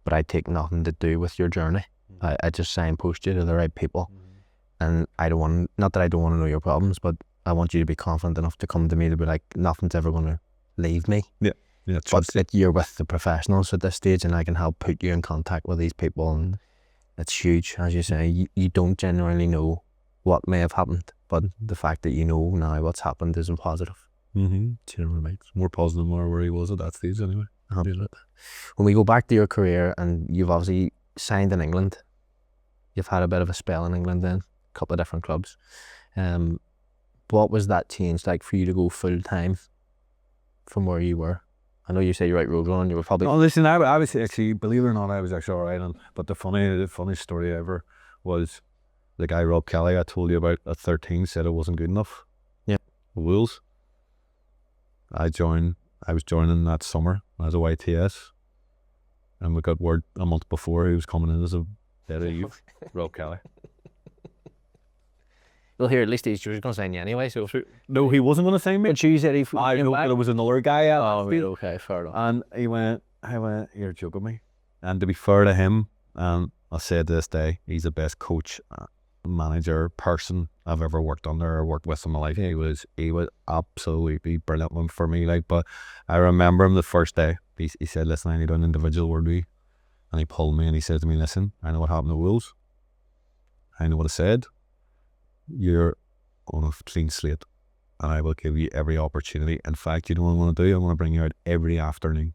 but I take nothing to do with your journey. I just signpost you to the right people. And I don't want, not that I don't want to know your problems, but I want you to be confident enough to come to me to be like, nothing's ever going to leave me. Yeah. But that you're with the professionals at this stage, and I can help put you in contact with these people, and it's huge. As you say, you don't genuinely know what may have happened, but the fact that you know now what's happened is positive. Do you know what I mean? It's more positive than where he was at that stage anyway. When we go back to your career, and you've obviously signed in England, you've had a bit of a spell in England then, a couple of different clubs. What was that change like for you to go full time from where you were? I know you say you're right road running, you were probably... No, listen, I was actually, believe it or not, I was actually alright. But the funny story ever was the guy Rob Kelly I told you about at 13 said it wasn't good enough. Yeah. Wolves. I was joining that summer as a YTS, and we got word a month before he was coming in as a dead of youth. Rob Kelly. Well, here, at least he's going to sign you anyway, so... No, he wasn't going to sign me. But you said he... I know, but there was another guy out. Oh, right, okay, fair enough. And I went, you're joking me. And to be fair to him, I said to this day, he's the best coach, manager, person I've ever worked under or worked with in my life. He was absolutely brilliant for me. Like, but I remember him the first day. He said, listen, I need an individual word with you. And he pulled me and he said to me, listen, I know what happened to Wolves. I know what I said. You're on a clean slate, and I will give you every opportunity. In fact, you know what I'm going to do? I'm going to bring you out every afternoon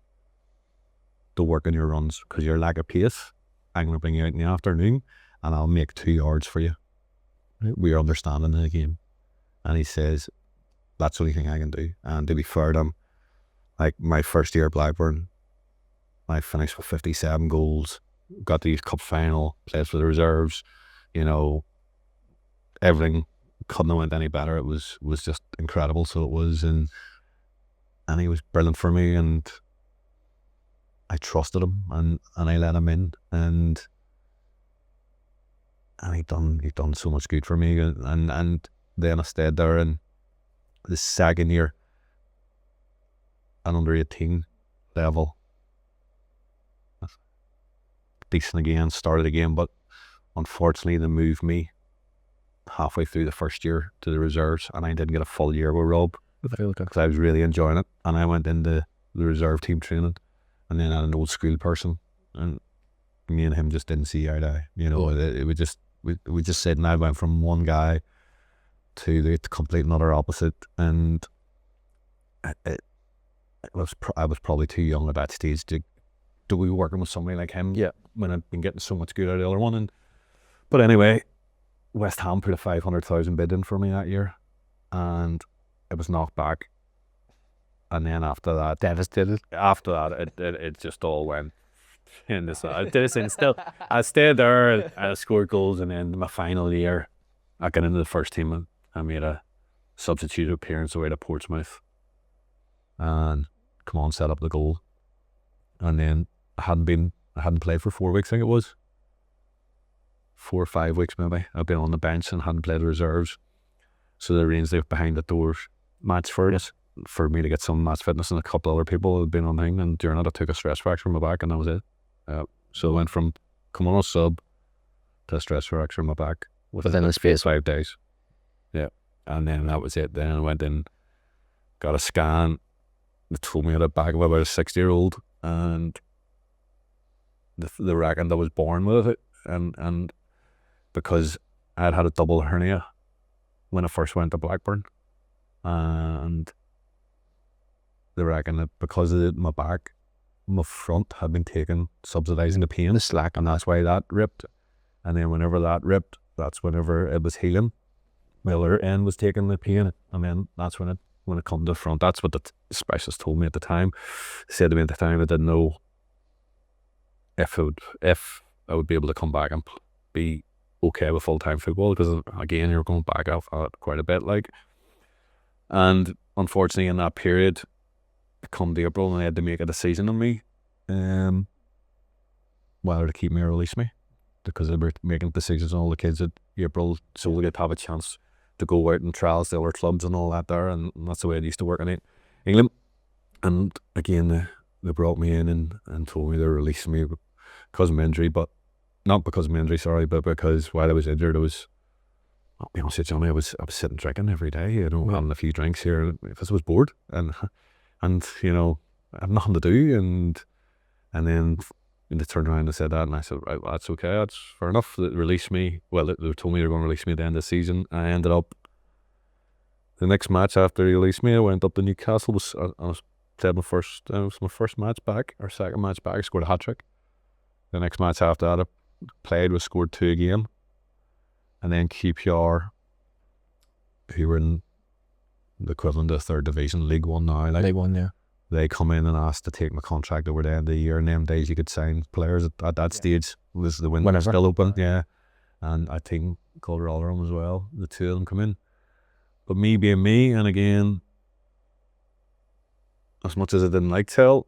to work on your runs, because your lack of pace, I'm going to bring you out in the afternoon, and I'll make 2 yards for you. Right? We're understanding the game. And he says, that's the only thing I can do. And to be fair to him, like my first year at Blackburn, I finished with 57 goals, got the Youth Cup final, played for the reserves, you know, everything couldn't have went any better. It was just incredible. So it was, and he was brilliant for me, and I trusted him, and I let him in, and he'd done so much good for me, and then I stayed there, and the second year an under 18 level. Decent again, started again, but unfortunately they moved me halfway through the first year to the reserves, and I didn't get a full year with Rob because I was really enjoying it. And I went into the reserve team training, and then I had an old school person, and me and him just didn't see eye to eye. You know, it would just we just said, and I went from one guy to the complete another opposite, and I was probably too young at that stage to be working with somebody like him. Yeah, when I'd been getting so much good out of the other one. But anyway, West Ham put a 500,000 bid in for me that year, and it was knocked back. And then after that, devastated. After that, it just all went in this. Still, I stayed there. I scored goals, and then my final year, I got into the first team, and I made a substitute appearance away to Portsmouth, and come on, set up the goal. And then I hadn't played for 4 weeks. I think it was 4 or 5 weeks maybe. I'd been on the bench and hadn't played the reserves, so they arranged the behind the doors match for us, for me to get some match fitness, and a couple other people had been on thing. And during it, I took a stress fracture in my back, and that was it. So I went from come on a sub to a stress fracture in my back within the space of 5 days. Yeah, and then that was it. Then I went in, got a scan. They told me I had a back of about a 60-year-old, and they reckoned I was born with it, and because I'd had a double hernia when I first went to Blackburn, and they reckon that because of my back, my front had been taking, subsidising the pain, the slack, and that's why that ripped. And then whenever that ripped, that's whenever it was healing. My other end was taking the pain, and then that's when it come to the front. That's what the specialist told me at the time. Said to me at the time, I didn't know if I would be able to come back and be okay with full-time football, because again, you're going back off quite a bit, like. And unfortunately, in that period, come to April, and they had to make a decision on me, whether to keep me or release me, because they were making decisions on all the kids at April, so they could have a chance to go out and trials to other clubs and all that there, and that's the way it used to work in England. And again, they brought me in and told me they were releasing me because of my injury, but not because of my injury, sorry, but because while I was injured, I'll be honest with you, Johnny, I was sitting drinking every day, you know, having a few drinks here because I was bored, and you know, I had nothing to do, and then they turned around and said that, and I said, right, well, that's okay, that's fair enough. They released me. Well, they told me they were going to release me at the end of the season. I ended up, the next match after they released me, I went up to Newcastle. I played it was my first match back, or second match back. I scored a hat-trick. The next match after that I played was scored 2 again. And then QPR, who were in the equivalent of 3rd Division, League One now. Like, League One, yeah. They come in and asked to take my contract over the end of the year, and them days you could sign players at that stage. Was the window still open? Yeah. And I think called Rotherham as well. The two of them come in. But me being me, and again, as much as I didn't like Tell,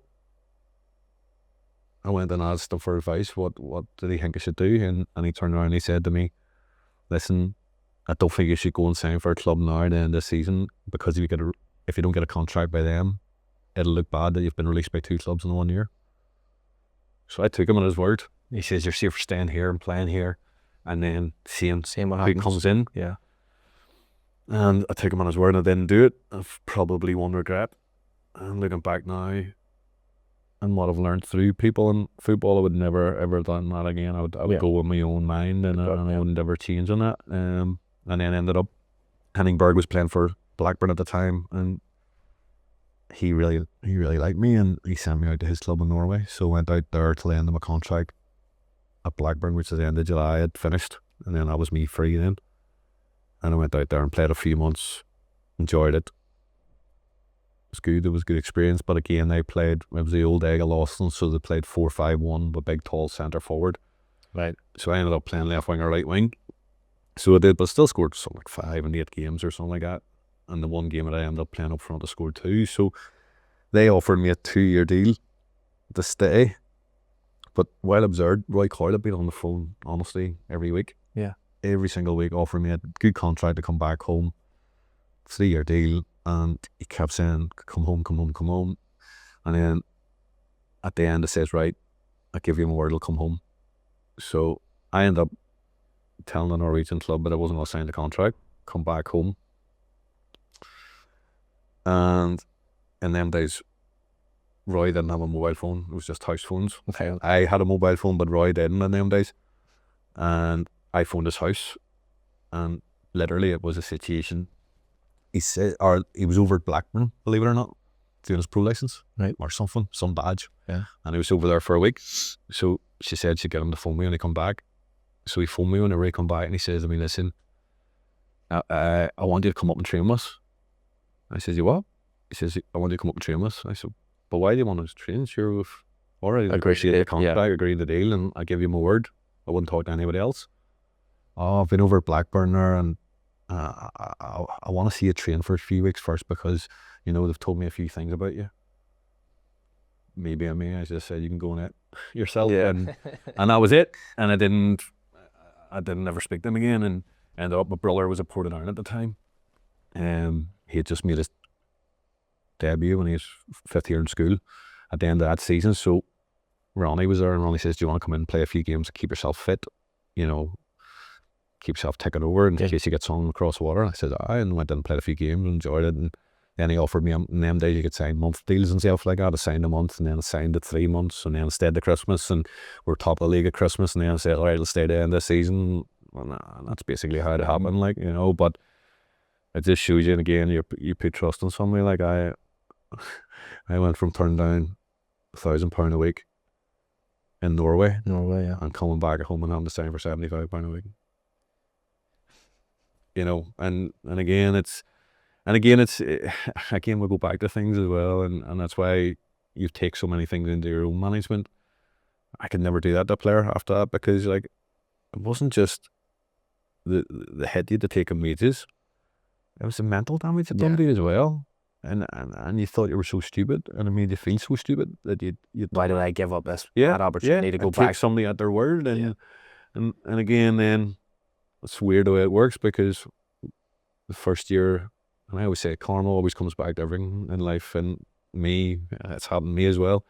I went and asked him for advice. What did he think I should do? And he turned around and he said to me, listen, I don't think you should go and sign for a club now at the end of the season, because if you don't get a contract by them, it'll look bad that you've been released by 2 clubs in 1 year. So I took him at his word. He says, you're safer staying here and playing here, and then seeing what who happens. comes in. Yeah. And I took him on his word, and I didn't do it. I've probably one regret. And looking back now, and what I've learned through people in football, I would never ever done that again. I would go with my own mind, and I wouldn't ever change on that. And then ended up, Henningberg was playing for Blackburn at the time, and he really liked me, and he sent me out to his club in Norway. So I went out there till the end of my contract at Blackburn, which at the end of July had finished, and then that was me free then. And I went out there and played a few months, enjoyed it. It was good, it was a good experience, but again, it was the old egg of Lawson, so they played 4-5-1 with big tall centre forward. Right. So I ended up playing left wing or right wing. So I did, but still scored something like 5 in 8 games or something like that. And the one game that I ended up playing up front, I scored 2. So they offered me a 2-year deal to stay. But while absurd, Roy Coyle had been on the phone, honestly, every week. Yeah. Every single week, offering me a good contract to come back home. 3-year deal. And he kept saying, come home, come home, come home. And then at the end it says, right, I'll give you my word, I'll come home. So I end up telling the Norwegian club that I wasn't going to sign the contract, come back home. And in them days, Roy didn't have a mobile phone. It was just house phones. Okay. I had a mobile phone, but Roy didn't in them days. And I phoned his house, and literally it was a situation. He said, or he was over at Blackburn, believe it or not, doing his pro license, Right. or something, some badge. Yeah. And he was over there for a week. So she said she'd get him to phone me when he come back. So he phoned me whenever he come back, and he says to me, listen, I want you to come up and train with us. I says, you what? He says, I want you to come up and train with us. I said, but why do you want us to train? Sure, we've already agreed the contract, agreed the deal, and I give you my word. I wouldn't talk to anybody else. Oh, I've been over at Blackburn there, and I want to see you train for a few weeks first because, you know, they've told me a few things about you. Maybe I just said, you can go on it yourself. Yeah. And that was it. And I didn't ever speak to him again, and ended up, my brother was at Port of Ireland at the time. He had just made his debut when he was fifth year in school at the end of that season. So Ronnie was there, and Ronnie says, do you want to come in and play a few games to keep yourself fit? You know, keep yourself ticking over in case you get swung across the water. And I said, aye, and went in and played a few games, enjoyed it. And then he offered me, in them days you could sign month deals and stuff like that. I signed a month, and then I signed it 3 months, and then I stayed to Christmas, and we're top of the league at Christmas, and then I said, all right, I'll stay to the end of the season. And that's basically how it happened, like, you know. But it just shows you, and again, you put trust in somebody. Like I went from turning down £1,000 a week in Norway, yeah, and coming back at home and having to sign for £75 a week. You know, and again we go back to things as well, and that's why you take so many things into your own management. I could never do that to a player after that, because like it wasn't just the hit you had to take in wages, it was the mental damage it done to you as well. And you thought you were so stupid, and it made you feel so stupid that you why did I give up this that opportunity to go back? Take somebody at their word, and again, then it's weird the way it works, because the first year, and I always say karma always comes back to everything in life, and it's happened to me as well.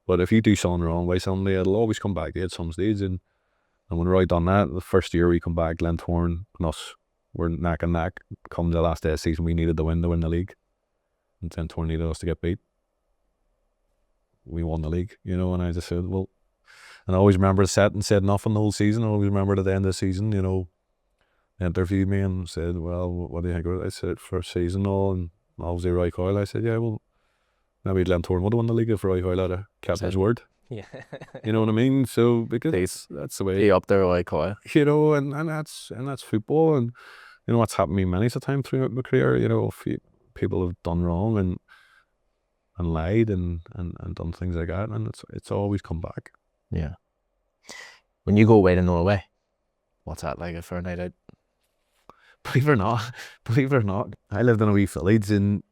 But if you do something wrong by somebody, it'll always come back to you at some stage. And when Roy done that, the first year we come back, Glenavon and us were neck and neck. Come the last day of the season, we needed the win to win the league, and Glenavon needed us to get beat. We won the league, you know. And I just said, well, and I always remember said nothing the whole season. I always remember at the end of the season, you know, they interviewed me and said, well, what do you think about it? I said, first season all, and obviously Roy Coyle. I said, yeah, well, maybe Glenavon would have won the league if Roy Coyle had kept his word. Yeah. You know what I mean? So because that's the way he up there, Roy Coyle. You know, and that's football, and you know what's happened to me many a time throughout my career. You know, people have done wrong and lied and done things like that, and it's always come back. Yeah. When you go away to Norway, what's that like for a night out? Believe it or not, I lived in a wee village in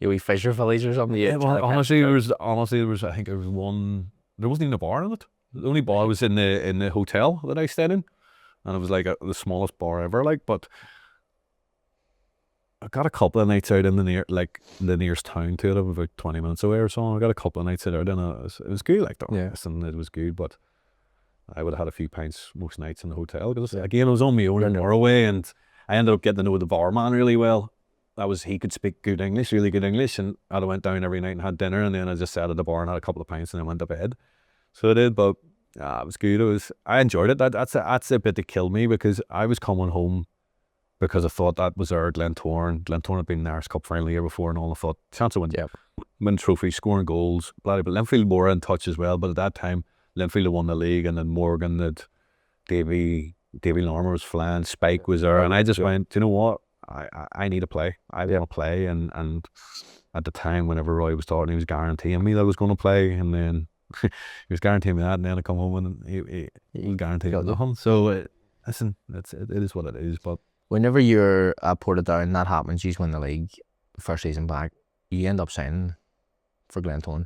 a wee fisher village or something. Yeah, well, honestly, there was I think there was one. There wasn't even a bar in it. The only bar was in the hotel that I stayed in, and it was like the smallest bar ever. Like, but I got a couple of nights out in the nearest town to it, about 20 minutes away or so. I got a couple of nights out, and it was good. Like, listen, it was good, but I would have had a few pints most nights in the hotel, because again, I was on my own in Norway, and I ended up getting to know the barman really well. He could speak good English, really good English, and I went down every night and had dinner, and then I just sat at the bar and had a couple of pints and then went to bed. So I did, but it was good. I enjoyed it. That's a bit that killed me, because I was coming home because I thought that was our Glenavon. Glenavon had been in the Irish Cup final the year before, and all. I thought chance of winning trophies, scoring goals, blah blah. Linfield were in touch as well, but at that time Linfield had won the league, and then Morgan had Davy Lorimer was flying, Spike was there, and I just went, do you know what? I need to play. I want to play, and at the time, whenever Roy was talking, he was guaranteeing me that I was going to play, and then he was guaranteeing me that, and then I come home and he guaranteed me nothing. So listen, it is what it is. But whenever you're at Portadown, that happens. You win the league, first season back, you end up signing for Glenavon.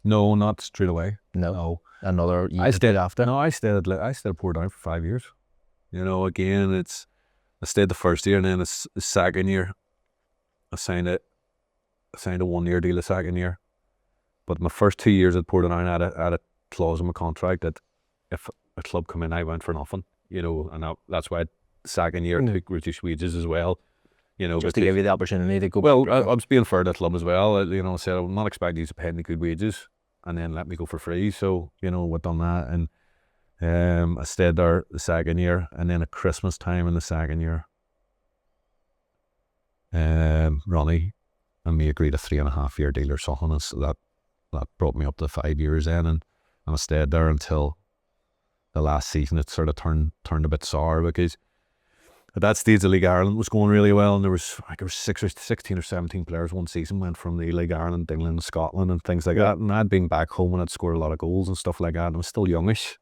No, not straight away. No. Another year. I stayed after. No, I stayed at Portadown for 5 years. You know, again, I stayed the first year, and then the second year, I signed a 1-year deal the second year. But my first 2 years at Portadown, I had a clause in my contract that if a club come in, I went for nothing, you know, and that's why second year took reduced wages as well, you know. Just to give you the opportunity to go. Well, I was being fair to the club as well, you know, said I'm not expecting you to pay me good wages and then let me go for free. So, you know, we've done that, and I stayed there the second year, and then at Christmas time in the second year, Ronnie and me agreed a 3.5 year deal or something, and so that brought me up to 5 years then, and I stayed there until the last season. It sort of turned a bit sour, because at that stage the League of Ireland was going really well, and there was 16 or 17 players one season went from the League of Ireland to England and Scotland and things like that, and I'd been back home and I'd scored a lot of goals and stuff like that, and I was still youngish.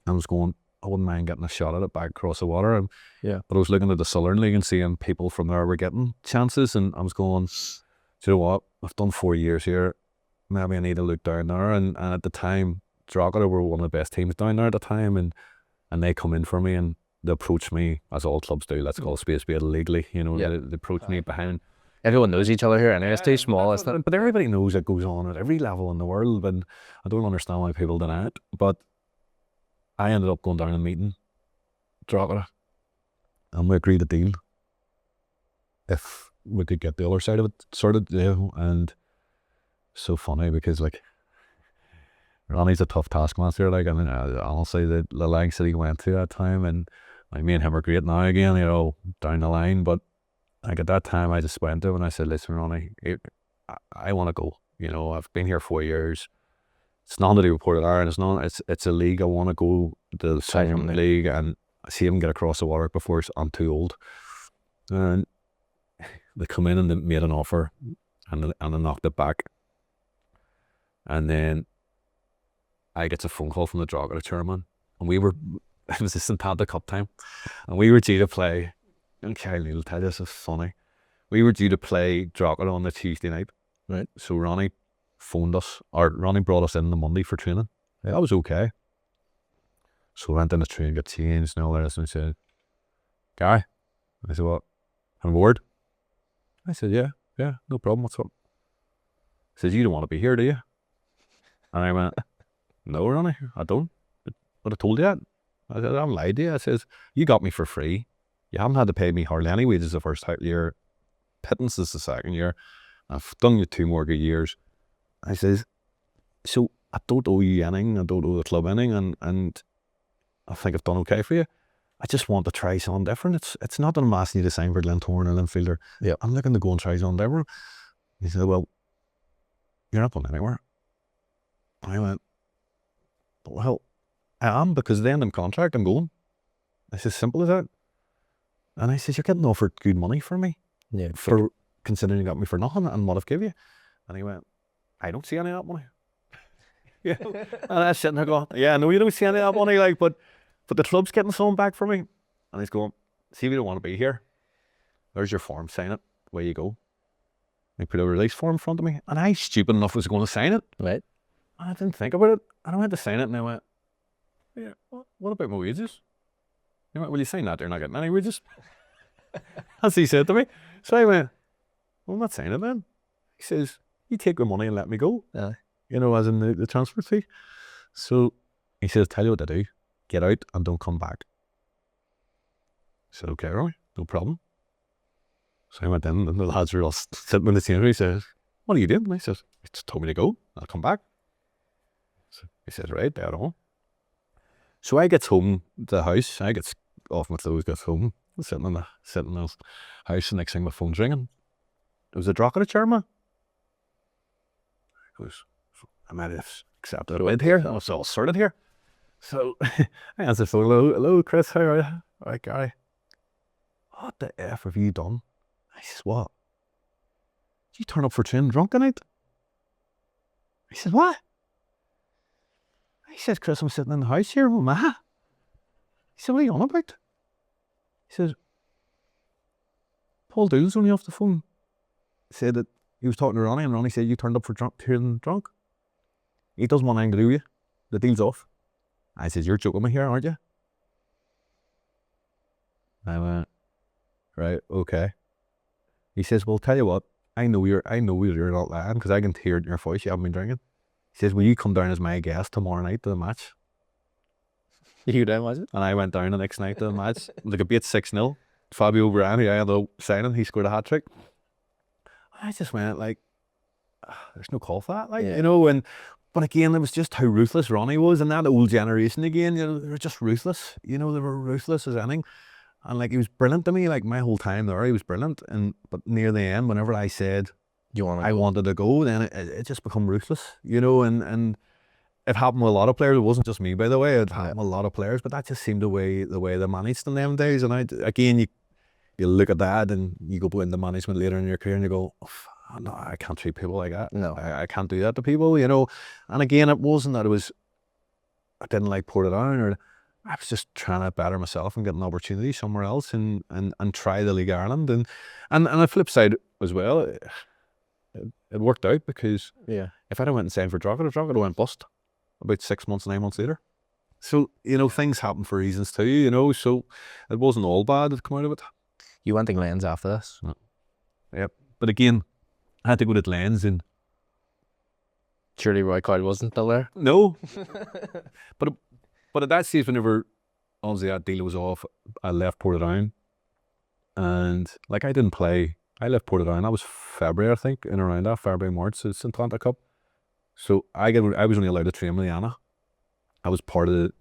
I was going, I wouldn't mind getting a shot at it back across the water. And but I was looking at the Southern League and seeing people from there were getting chances, and I was going, do you know what, I've done 4 years here, maybe I need to look down there. And at the time, Drogheda were one of the best teams down there at the time, and they come in for me and they approach me, as all clubs do, let's call a spade legally, you know. They approach me behind. Everyone knows each other here, and it's too small, isn't it? But everybody knows it goes on at every level in the world, and I don't understand why people deny it. But I ended up going down and meeting Drogheda, and we agreed a deal if we could get the other side of it sorted, you know. And so funny, because like, Ronnie's a tough taskmaster, like, I mean, honestly, the lengths that he went to that time, and like, me and him are great now again, you know, down the line. But like, at that time, I just went to him and I said, listen, Ronnie, I want to go, you know, I've been here 4 years. It's not that he reported Ireland. It's a league. I want to go to the Southern League and see him get across the water before I'm too old. And they come in and they made an offer, and I knocked it back. And then I get a phone call from the Drogheda chairman, and it was the St. Panta Cup time, and we were due to play, and Coyle will tell you this is funny, we were due to play Drogheda on the Tuesday night. Right. So Ronnie phoned us, or Ronnie brought us in the Monday for training. That was okay. So we went in the train, got changed and all that, and he said, Gary, I said, what, on board? I said, yeah, no problem, what's up? He says, you don't want to be here, do you? And I went, no, Ronnie, I don't. But I told you that. I said, I haven't lied to you. I says, you got me for free. You haven't had to pay me hardly any wages the first year. Pittance is the second year. I've done you 2 more good years. I says, so I don't owe you anything, I don't owe the club anything, and I think I've done okay for you. I just want to try something different. It's not that I'm asking you to sign for Glentoran or Linfielder. Yeah, I'm looking to go and try something different. He said, well, you're not going anywhere. I went, well, I am, because the end of the contract, I'm going. It's as simple as that. And I says, you're getting offered good money for me. Yeah. For considering you got me for nothing and what I've given you. And he went, I don't see any of that money. Yeah. And I was sitting there going, yeah, no, you don't see any of that money, like, but the club's getting something back for me. And he's going, see, we don't want to be here. There's your form, sign it, away you go. They put a release form in front of me, and I, stupid enough, was going to sign it. Right. And I didn't think about it, and I went to sign it, and I went, yeah, what about my wages? He went, well, you sign that, you're not getting any wages. As he said to me. So I went, well, I'm not signing it then. He says, you take my money and let me go. You know, as in the transfer fee. So he says, tell you what to do. Get out and don't come back. I said, okay, Roy, no problem. So I went in, and the lads were all sitting in the scenery. He says, what are you doing? And I said, he just told me to go. I'll come back. So he says, right, dead on. So I gets home to the house. I gets off my clothes, gets home, sitting in the house, and next thing my phone's ringing. It was a Drogheda chairman. He goes, I might have accepted a bid here. I was all sorted here. So I answered the phone. Hello, Chris, how are you? All right, Gary. What the F have you done? I says, what? Did you turn up for training drunk tonight? He says, what? He says, Chris, I'm sitting in the house here with Ma. He said, what are you on about? He says, Paul Doole's only off the phone. Said that he was talking to Ronnie, and Ronnie said, you turned up for training drunk. He doesn't want anything to do with you. The deal's off. I said, you're joking me here, aren't you? I went, right, okay. He says, well, tell you what, I know you're not lying because I can hear it in your voice. You haven't been drinking. He says, will you come down as my guest tomorrow night to the match? You down, was it? And I went down the next night to the match. Like a beat 6-0. Fabio Brian, who I had a signing, he scored a hat trick. I just went like, there's no call for that, like, you know. But again, it was just how ruthless Ronnie was, and that old generation again, you know, they were just ruthless. You know, they were ruthless as anything. And like, he was brilliant to me, like my whole time there, he was brilliant. But near the end, whenever I said I wanted to go, then it just become ruthless, you know. And it happened with a lot of players. It wasn't just me, by the way. It happened with a lot of players, but that just seemed the way they managed in them days. And you look at that, and you go into management later in your career, and you go, oh, no, I can't treat people like that. No, I can't do that to people, you know. And again, it wasn't that I didn't like Portadown, or I was just trying to better myself and get an opportunity somewhere else and try the League Ireland. And the flip side as well, it worked out, because if I'd have went and signed for Drogheda, Drogheda went bust about 6 months, 9 months later. So, you know, things happen for reasons too, you know. So it wasn't all bad that come out of it. You went to Glens after this? Yep. But again, I had to go to Glens, and surely Roy Coyle wasn't still there? No. But at that stage, whenever obviously that deal was off, I left Portadown, and like I didn't play. I left Portadown. That was February, I think, in around that February, March. It's St. Atlanta Cup. So I was only allowed to train with Anna. I was part of the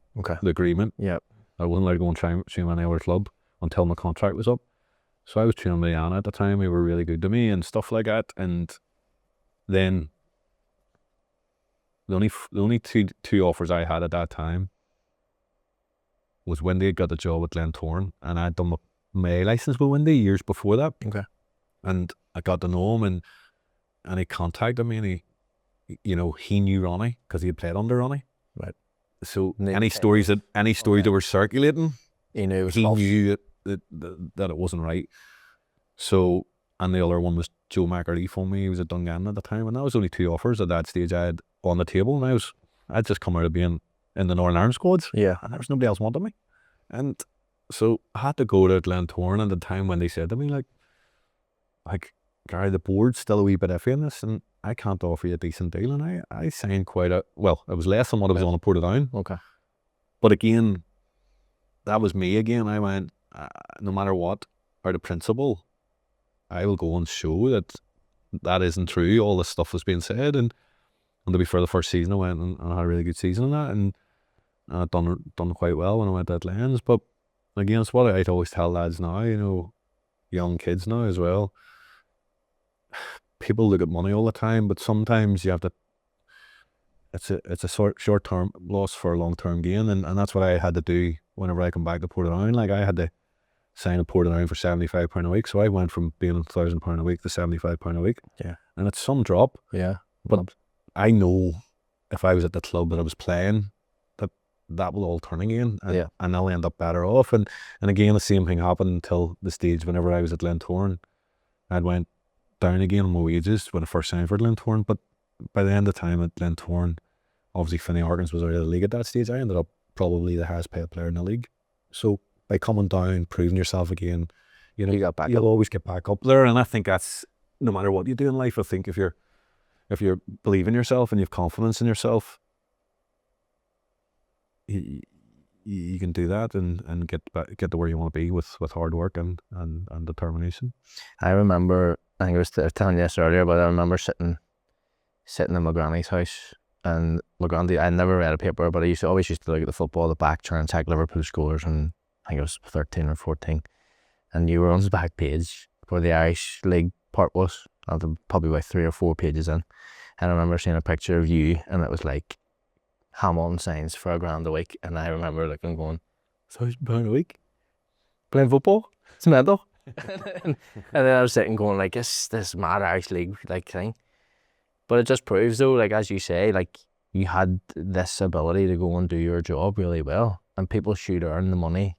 agreement. Yeah. I wasn't allowed to go and train with any other club until my contract was up. So I was training with Anna at the time. They were really good to me and stuff like that. And then the only two offers I had at that time was Windy had got the job at Glentoran, and I'd done my license with Windy years before that. Okay. And I got to know him, and he contacted me, and he knew Ronnie because he had played under Ronnie. Right. So any stories that were circulating, he knew that it wasn't right. So, and the other one was Joe McAree phoned me. He was at Dungannon at the time, and that was only two offers at that stage I had on the table. And I'd just come out of being in the Northern Ireland squads. Yeah. And there was nobody else wanted me. And so I had to go to Glentoran at the time when they said to me, like, Gary, the board's still a wee bit iffy on this, and I can't offer you a decent deal. And I signed it was less than what I was on to Portadown. Okay. But again, that was me again. I went, no matter what, out of principle, I will go and show that isn't true. All this stuff was being said, and to be fair, the first season I went and I had a really good season in that, and I done quite well when I went to Lens. But again, it's what I'd always tell lads now, you know, young kids now as well. People look at money all the time, but sometimes you have to. It's a short term loss for a long term gain, and that's what I had to do whenever I come back to Portadown. Like, I had to sign a Portadown for £75 a week, so I went from being £1,000 a week to £75 a week. Yeah, and it's some drop. Yeah, but I know if I was at the club that I was playing, that will all turn again, and I'll end up better off. And again, the same thing happened until the stage whenever I was at Glentoran. I went down again on my wages when I first signed for Glentoran, but by the end of the time at Glentoran, obviously Finney Harkins was out of the league at that stage. I ended up probably the highest paid player in the league. So by coming down, proving yourself again, you know, you'll always get back up there. And I think that's no matter what you do in life. I think if you believe in yourself and you have confidence in yourself, you can do that and get to where you want to be with hard work and determination. I remember, I think I was telling you this earlier, but I remember sitting in my granny's house, and my granny, I never read a paper, but I always used to look at the football, the back, try and check Liverpool scores, and I think I was 13 or 14, and you were on the back page where the Irish League part was, probably about 3 or 4 pages in, and I remember seeing a picture of you, and it was like Hamilton signs for £1,000 a week, and I remember looking going, £1,000 a week? Playing football? It's mental. And then I was sitting going like, this mad Irish League like thing. But it just proves though, like as you say, like you had this ability to go and do your job really well, and people should earn the money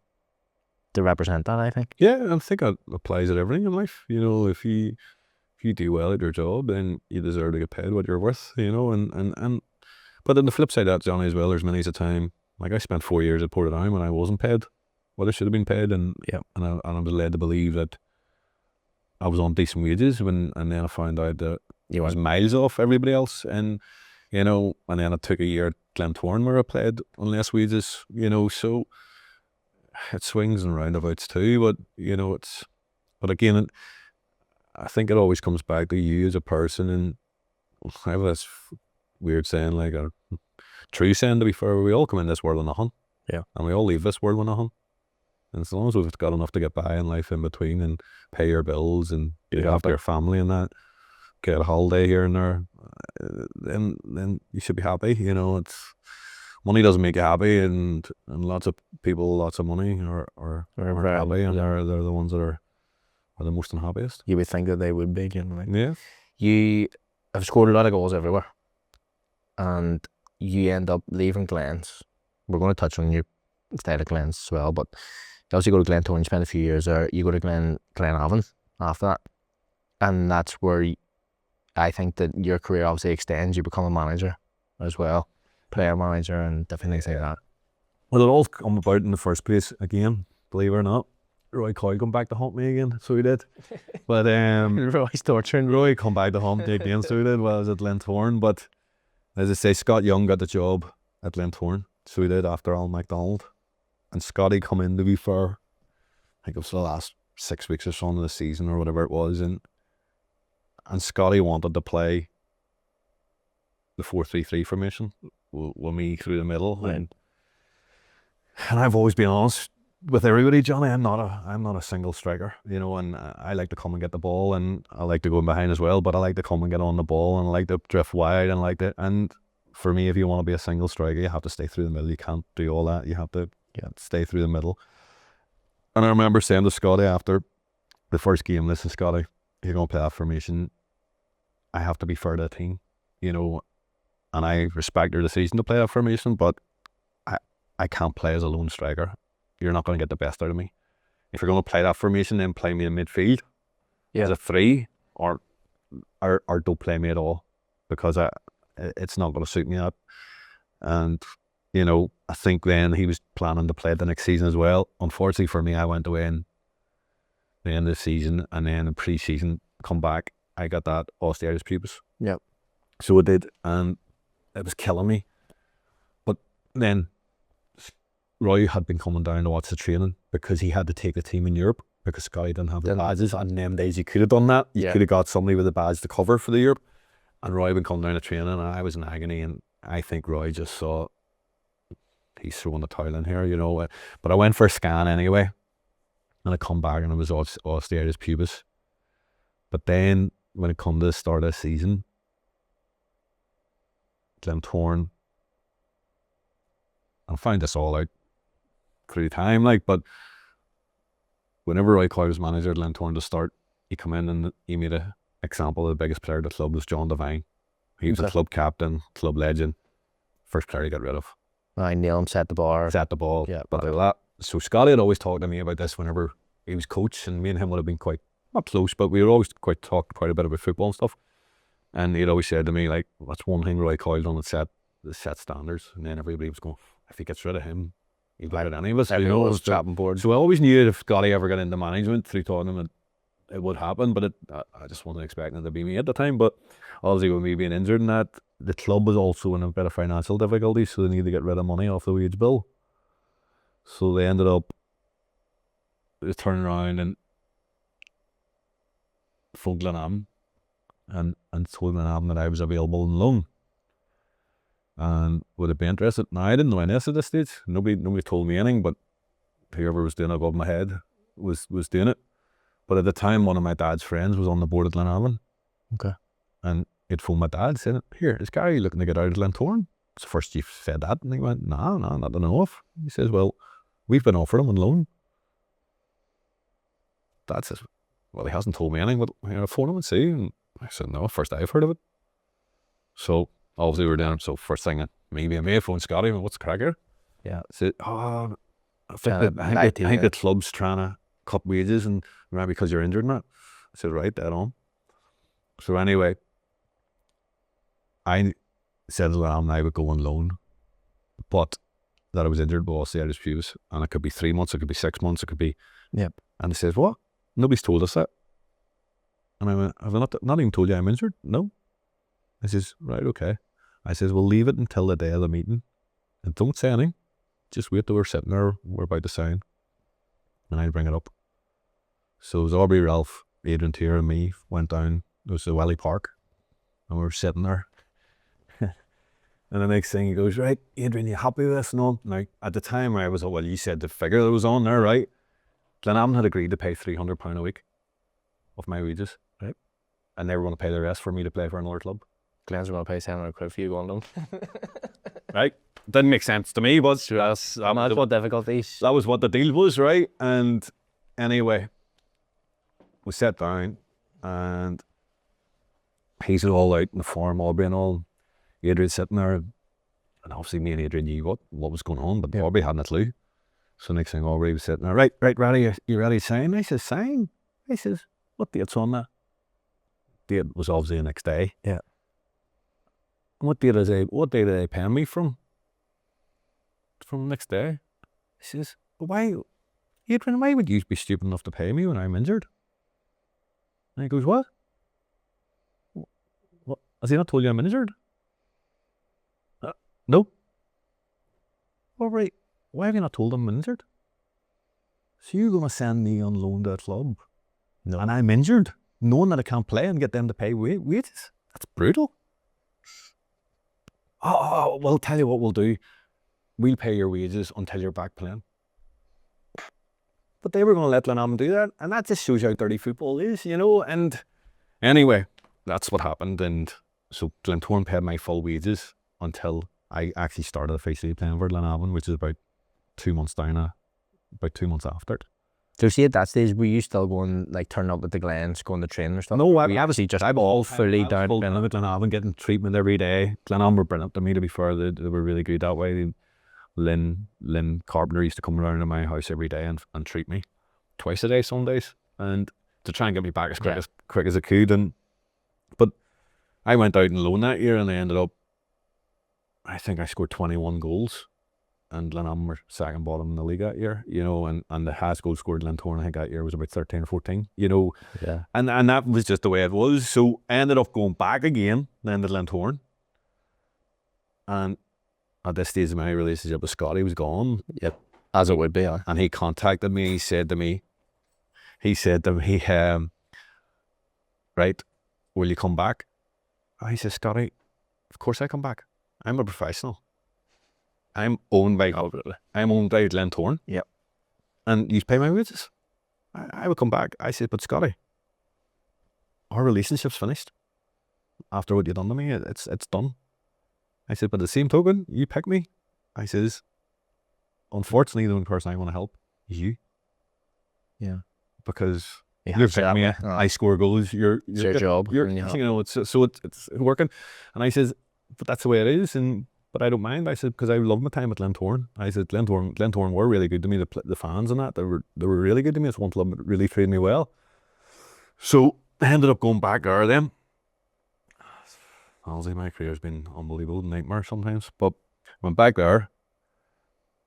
to represent that, I think. Yeah, I think that applies at everything in life. You know, if you do well at your job, then you deserve to get paid what you're worth, you know, and but on the flip side of that, Johnny, as well, there's many a time, like I spent 4 years at Portadown when I wasn't paid what I should have been paid, and I was led to believe that I was on decent wages and then I found out that You I was went. miles off everybody else, and you know, and then I took a year at Glenavon where I played on less wages, you know, so it swings and roundabouts too, but you know, but again, I think it always comes back to you as a person, and I have this weird saying, like a true saying to be fair, we all come in this world with nothing. Yeah. And we all leave this world with nothing. And as long as we've got enough to get by in life in between and pay your bills and look after your family and that, get a holiday here and there, then you should be happy. You know, it's money doesn't make you happy, and lots of people, lots of money are very happy, and yeah. they're the ones that are the most unhappiest. You would think that they would be, generally. Yeah. You have scored a lot of goals everywhere, and you end up leaving Glens. We're going to touch on your stay at Glens as well, but you obviously go to Glentoran, you spend a few years there. You go to Glenavon after that, and that's where I think that your career obviously extends. You become a manager as well, player manager, and different things like that. Well, it all come about in the first place again, believe it or not. Roy Coyle come back to haunt me again, so he did. But Roy's torturing. Roy come back to haunt me again, so he did while I was at Glentoran. But as I say, Scott Young got the job at Glentoran, so he did after Alan MacDonald. And Scotty come in, to be fair, I think it was the last 6 weeks or so of the season or whatever it was, and Scotty wanted to play the 4-3-3 formation with me through the middle, Right. and I've always been honest with everybody, Johnny. I'm not a single striker, you know, and I like to come and get the ball, and I like to go in behind as well, but I like to come and get on the ball, and I like to drift wide, and for me, if you want to be a single striker, you have to stay through the middle. You can't do all that. You have to stay through the middle. And I remember saying to Scotty after the first game, listen, Scotty, you're going to play that formation. I have to be fair to the team, you know, and I respect your decision to play that formation, but I can't play as a lone striker. You're not going to get the best out of me. If you're going to play that formation, then play me in midfield as a 3, or don't play me at all, because it's not going to suit me up. And you know, I think then he was planning to play the next season as well. Unfortunately for me, I went away in the end of the season, and then in pre-season, come back, I got that osteitis pubis. Yep. So it did, and it was killing me. But then Roy had been coming down to watch the training because he had to take the team in Europe because Scotty didn't have the badges. And them days you could have done that. You could have got somebody with a badge to cover for the Europe. And Roy had been coming down to training, and I was in agony, and I think Roy just saw he's throwing the towel in here, you know. But I went for a scan anyway, and I come back and it was osteitis pubis. But then when it come to the start of the season, Glentoran, I found this all out through time, like, but whenever Roy Coyle was manager at Glentoran to start, he come in and he made an example of the biggest player at the club was John Devine. He was a club captain, club legend, first player he got rid of. I nail him, set the bar. Yeah, but like that. So Scotty had always talked to me about this whenever he was coach, and me and him would have been quite, not close, but we would always talked quite a bit about football and stuff. And he'd always said to me, like, that's one thing Roy Coyle done, set standards. And then everybody was going, if he gets rid of him, he'd get rid of any of us. You know, was chopping board. So I always knew if Scotty ever got into management through Tottenham, it would happen, but I just wasn't expecting it to be me at the time. But obviously with me being injured and that, the club was also in a bit of financial difficulty, so they needed to get rid of money off the wage bill. So they ended up turning around and phoned Glenavon and told Glenavon that I was available on loan. And would it be interested? Now, I didn't know any of this at this stage. Nobody told me anything, but whoever was doing it above my head was doing it. But at the time, one of my dad's friends was on the board at Glenavon. Okay. And he'd phoned my dad saying, here, is Gary looking to get out of Glentoran? It's the first you've said that. And he went, no, not to know of. He says, well, we've been offered him on loan. Dad says, well, he hasn't told me anything, but you know, phone him and see. And I said, no, first I've heard of it. So obviously we were down. So first thing, maybe I may have phoned Scotty, what's the crack here? Yeah. I said, I think the club's trying to cut wages and maybe because you're injured and that. I said, right, dead on. So anyway, I said to them I would go on loan, but that I was injured with osteitis pubis, and it could be 3 months, it could be 6 months, it could be. Yep. And he says, what? Nobody's told us that. And I went, have I not even told you I'm injured? No. I says, right, okay. I says, we'll leave it until the day of the meeting. And don't say anything. Just wait till we're sitting there, we're about to sign. And I'll bring it up. So it was Aubrey, Ralph, Adrian, Tier and me went down. It was the Welly Park. And we were sitting there. And the next thing he goes, right, Adrian, you happy with this? No. Now, at the time I was, well, you said the figure that was on there, right? Glenavon had agreed to pay £300 a week of my wages. Right. And they were going to pay the rest for me to play for another club. Glenn's going to pay £700 for you going down. Right? Didn't make sense to me, but That's what difficulties. that was what the deal was, right? And anyway, we sat down and he's all out in the form, Aubrey and all. Adrian sitting there, and obviously me and Adrian knew what was going on, but Aubrey hadn't a clue. So next thing Aubrey was sitting there, right, Ronnie, you ready to sign? I says, sign? I says, what date's on that? Date was obviously the next day. Yeah. And what date are they paying me from? From the next day. I says, why, Adrian, why would you be stupid enough to pay me when I'm injured? And he goes, what? What? Has he not told you I'm injured? No. All right. Why have you not told him I'm injured? So you're going to send me on loan to a club? No. And I'm injured, knowing that I can't play and get them to pay wages? That's brutal. Oh, well, tell you what we'll do. We'll pay your wages until you're back playing. But they were going to let Glenavon do that, and that just shows you how dirty football is, you know. And anyway, that's what happened. And so Glentoran paid my full wages until I actually started officially playing for Glenavon, which is about 2 months down, about 2 months after it. So see, at that stage, were you still going, like, turning up at the Glens, going to training or stuff? No, obviously just all fully down. Full time at Glenavon, getting treatment every day. Glenavon were brilliant to me, to be fair. They were really good that way. Lynn Carpenter used to come around to my house every day and treat me twice a day some days, and to try and get me back as quick as I could. But I went out and loan that year, and I ended up, I think I scored 21 goals, and Glenavon were second bottom in the league that year, you know, and the highest goal scored Glentoran I think that year was about 13 or 14, you know. Yeah. And that was just the way it was. So I ended up going back again then to Glentoran, and at this stage of my relationship with Scotty was gone. Yep. As it would be, yeah. And he contacted me. He said to me, right, will you come back? I said, Scotty, of course I come back. I'm a professional. I'm owned by Glentoran. Yep. And you pay my wages. I would come back. I said, but Scotty, our relationship's finished. After what you've done to me, it's done. I said, but the same token, you pick me. I says, unfortunately, the only person I want to help is you. Yeah. Because you're picking me. I score goals. It's your job. You know, it's working. And I says, but that's the way it is. But I don't mind. I said, because I love my time at Glentoran. I said, Glentoran were really good to me. The fans and that, they were really good to me. It's one club that really treated me well. So I ended up going back there then. Honestly, my career's been unbelievable, nightmare sometimes. But I went back there.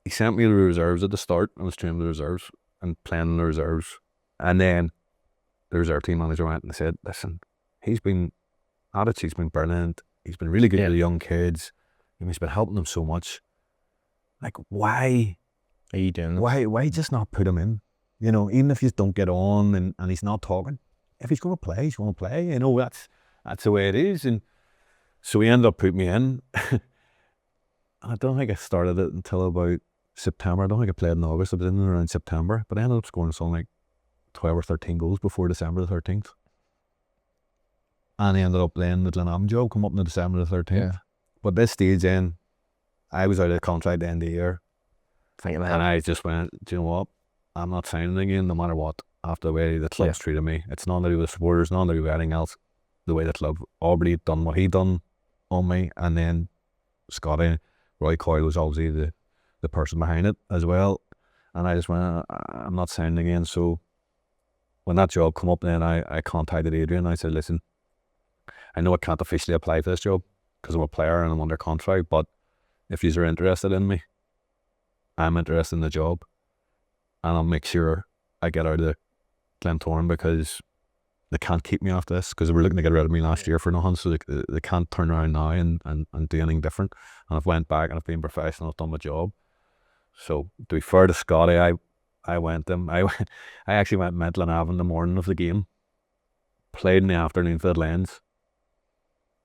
He sent me to the reserves at the start. I was training the reserves and playing in the reserves. And then the reserve team manager went and said, listen, he's been brilliant. He's been really good with the young kids. He's been helping them so much. Like, why are you doing this? Why just not put him in? You know, even if you don't get on and he's not talking, if he's going to play, he's going to play. You know, that's the way it is. And so he ended up putting me in. I don't think I started it until about September. I don't think I played in August. I was in around September. But I ended up scoring something like 12 or 13 goals before December the 13th. And I ended up playing the Glenavon job, come up in December the 13th. Yeah. But this stage then, I was out of contract at the end of the year. And I just went, do you know what? I'm not signing again, no matter what, after the way the club's treated me. It's nothing to do with supporters, nothing to do with anything else. The way the club, Aubrey done what he done on me, and then Scotty, Coyle was obviously the person behind it as well. And I just went, I'm not signing again. So when that job come up, then I contacted Adrian. I said, listen, I know I can't officially apply for this job because I'm a player and I'm under contract, but if you are interested in me, I'm interested in the job, and I'll make sure I get out of Glentoran because they can't keep me after this because they were looking to get rid of me last year for nothing, so they can't turn around now and do anything different. And I've went back and I've been professional, I've done my job. So to be fair to Scotty, I went them. I actually went and met Glenavon the morning of the game, played in the afternoon for the Lens,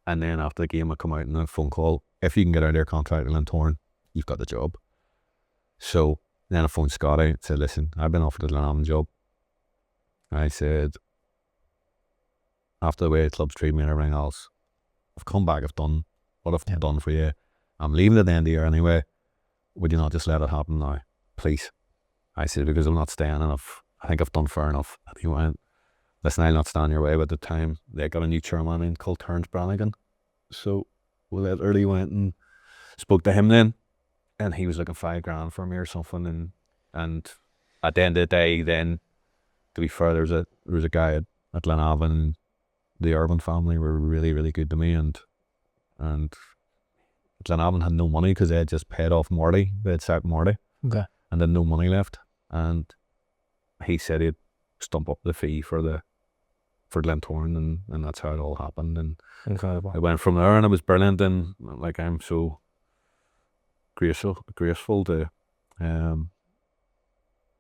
and then after the game I come out and a phone call, if you can get out of your contract in Glentoran, you've got the job. So then I phoned Scotty and said, listen, I've been offered a Glenavon job. I said, after the way the club's treated me and everything else, I've come back, I've done what I've done for you. I'm leaving at the end of the year anyway. Would you not just let it happen now, please? I said, because I'm not staying enough. I think I've done fair enough. And he went, listen, I'll not stand your way. But at the time, they got a new chairman in called Terence Brannigan. So we literally went and spoke to him then. And he was looking $5,000 for me or something. And at the end of the day, then, to be fair, there was a guy at Glenavon. The Urban family were really, really good to me. And Glenavon had no money because they had just paid off Marty. They had sacked Marty. Okay. And then no money left. And he said he'd stump up the fee for Glentoran, and that's how it all happened. And Incredible. I went from there, and it was brilliant. And like, I'm so grateful to the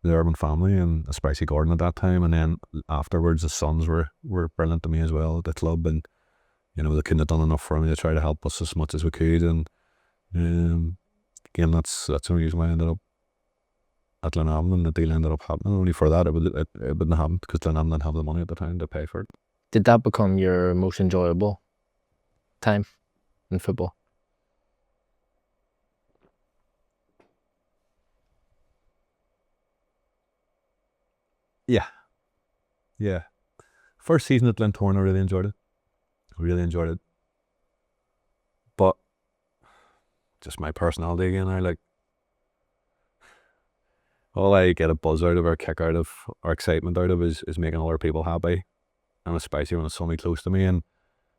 Urban family, and especially Gordon at that time. And then afterwards, the sons were brilliant to me as well at the club, and they couldn't have done enough for me to try to help us as much as we could. And again, that's the reason why I ended up at Glenavon, and the deal ended up happening. Only for that, it wouldn't have happened because Glenavon didn't have the money at the time to pay for it. Did that become your most enjoyable time in football? Yeah. First season at Glentoran, I really enjoyed it. But just my personality again, all I get a buzz out of, or a kick out of, or excitement out of is making other people happy, and especially when it's somebody close to me. And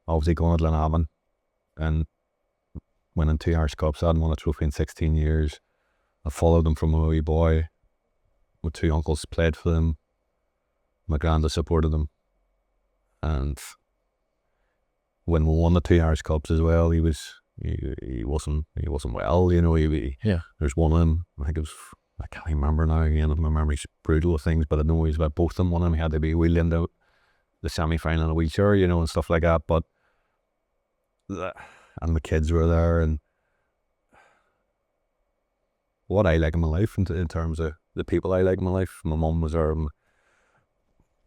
obviously going to Glenavon and winning 2 Irish Cups, I hadn't won a trophy in 16 years. I followed them from a wee boy. My 2 uncles played for them. My granddad supported them. And when we won the 2 Irish Cups as well, he wasn't well, there's one of them, I can't remember now again, my memory's brutal with things, but I know he's about both of them. One of them he had to be wheeled into the semi-final in a wheelchair, and stuff like that. But and the kids were there, and what I like in my life in terms of the people I like in my life. My mum was there, my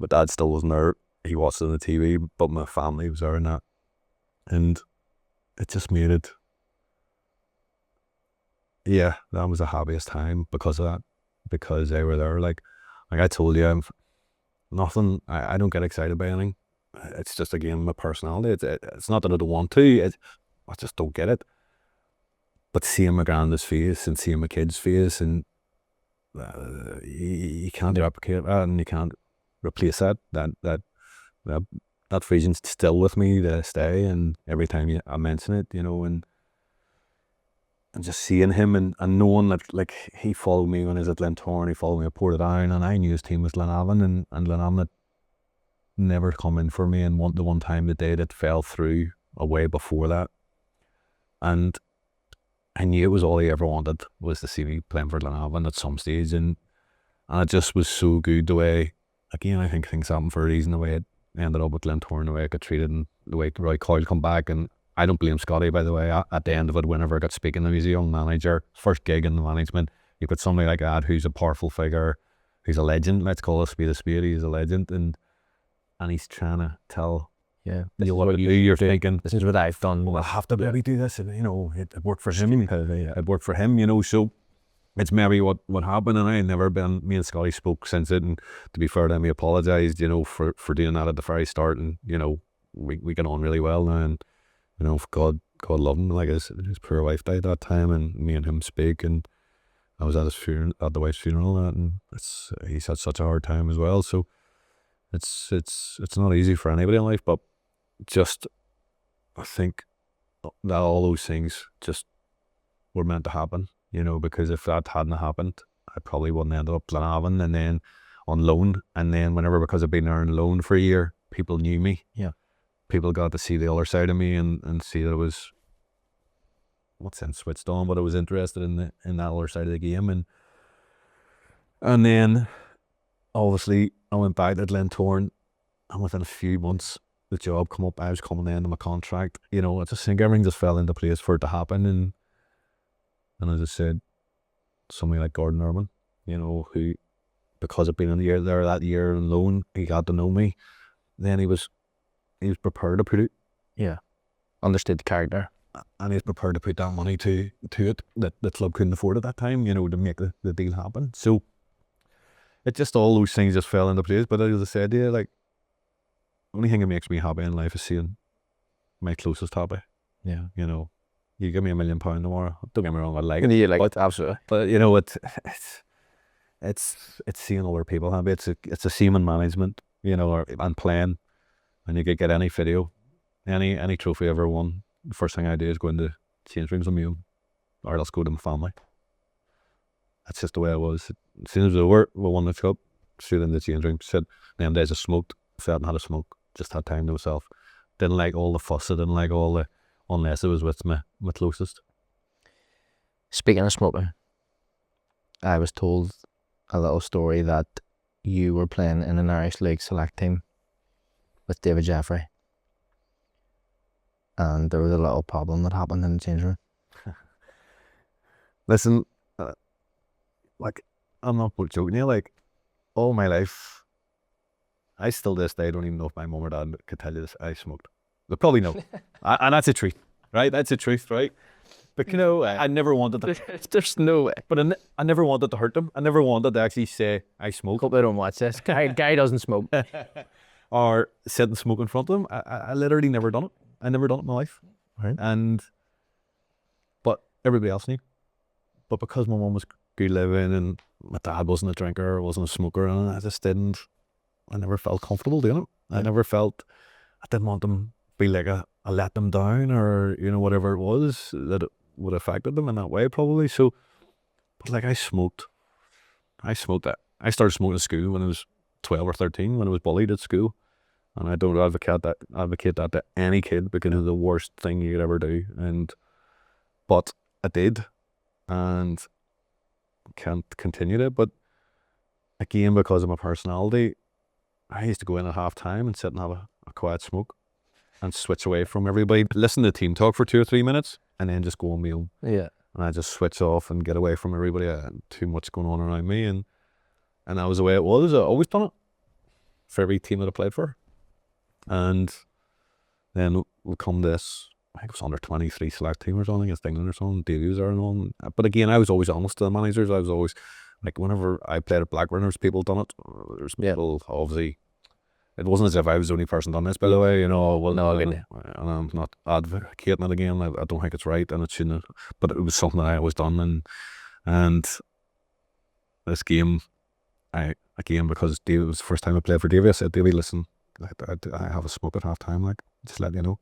dad still wasn't there. He watched it on the TV, but my family was there and that. And it just made it, that was the happiest time because of that, because they were there. Like I told you, I don't get excited by anything. It's just, again, my personality. It's not that I don't want to, I just don't get it. But seeing my granddad's face and seeing my kid's face, and you can't replicate that, and you can't replace that. That vision's still with me to this day, and every time I mention it, and just seeing him and knowing that, like, he followed me when he was at Glentoran, he followed me at Portadown, and I knew his team was Glenavon, and Glenavon had never come in for me, and the one time they did, it fell through away before that. And I knew it was all he ever wanted, was to see me playing for Glenavon at some stage, and it just was so good the way, again, I think things happen for a reason, the way it ended up with Glentoran, the way I got treated, and the way Roy Coyle come back. And I don't blame Scotty, by the way. At the end of it, whenever I got speaking to him, he's a young manager, first gig in the management. You've got somebody like that who's a powerful figure, who's a legend. Let's call a spade a spade. He's a legend, and he's trying to tell you what you're thinking. This is what I've done. Well, I have to maybe do this, and it worked for him. It worked for him, So it's maybe what happened, and I never been. Me and Scotty spoke since it, and to be fair to him, he apologised, for doing that at the very start, and we get on really well now, and God love him. Like his poor wife died that time, and me and him speak, and I was at his funeral, at the wife's funeral, and he's had such a hard time as well. So it's not easy for anybody in life, but just I think that all those things just were meant to happen, because if that hadn't happened, I probably wouldn't end up Glenavon and then on loan, and then because I've been there on loan for a year, people knew me. Yeah. People got to see the other side of me and see that I was, not saying switched on, but I was interested in that other side of the game. And then obviously I went back to Glentorn, and within a few months the job come up. I was coming to the end of my contract. You know, I just think everything just fell into place for it to happen. And as I said, somebody like Gordon Irwin, you know, who, because I'd been in the year there that year on loan, he got to know me. Then he was prepared to put it. Yeah. Understood the character. And he's prepared to put that money to it that the club couldn't afford at that time, you know, to make the deal happen. So it just, all those things just fell into place. But as I said, yeah, like, the only thing that makes me happy in life is seeing my closest happy. Yeah. You know, you give me £1 million tomorrow, don't get me wrong, I like it. You like it, absolutely. But you know, it's seeing other people happy. It's the same in management, you know, and playing. And you could get any video, any trophy I ever won. The first thing I do is go into change rooms on my own, or else go to my family. That's just the way I was. As soon as we won the cup, straight in the change room. Sit. Them days I smoked, felt and had a smoke. Just had time to myself. Didn't like all the fuss. I didn't like all the, unless it was with my closest. Speaking of smoking, I was told a little story that you were playing in an Irish League select team with David Jeffrey, and there was a little problem that happened in the change room. Listen, like, I'm not joking you, like, all my life, I still to this day don't even know if my mum or dad could tell you this, I smoked. They probably know. And that's the truth, right? That's the truth, right? But you know, I never wanted to. There's no way. But I never wanted to hurt them. I never wanted to actually say I smoke. Hope they don't watch this. Guy doesn't smoke. Or sit and smoke in front of them. I literally never done it. I never done it in my life. Right. But everybody else knew. But because my mum was good living and my dad wasn't a drinker, wasn't a smoker, and I never felt comfortable doing it. Yeah. I didn't want them to be like I let them down, or, you know, whatever it was that it would have affected them in that way probably. So, but like, I smoked that. I started smoking at school when I was 12 or 13, when I was bullied at school. And I don't advocate that to any kid, because it's the worst thing you could ever do. But I did, and can't continue it. But again, because of my personality, I used to go in at half time and sit and have a quiet smoke and switch away from everybody, listen to team talk for 2 or 3 minutes, and then just go on my own. Yeah. And I just switch off and get away from everybody. I had too much going on around me, and that was the way it was. I always done it for every team that I played for. And then we come this, I think it was under 23 select team or something against England or something. Davey was there and all. But again, I was always honest to the managers. I was always, like, whenever I played at Blackburn, there's people done it. There's people, obviously. It wasn't as if I was the only person done this, by the way, you know. Well, no, and I'm not advocating it again. I don't think it's right, and it shouldn't. But it was something that I always done, and this game, because Davey, it was the first time I played for Davey, I said, Davey, listen, I have a smoke at half time, like, just let you know.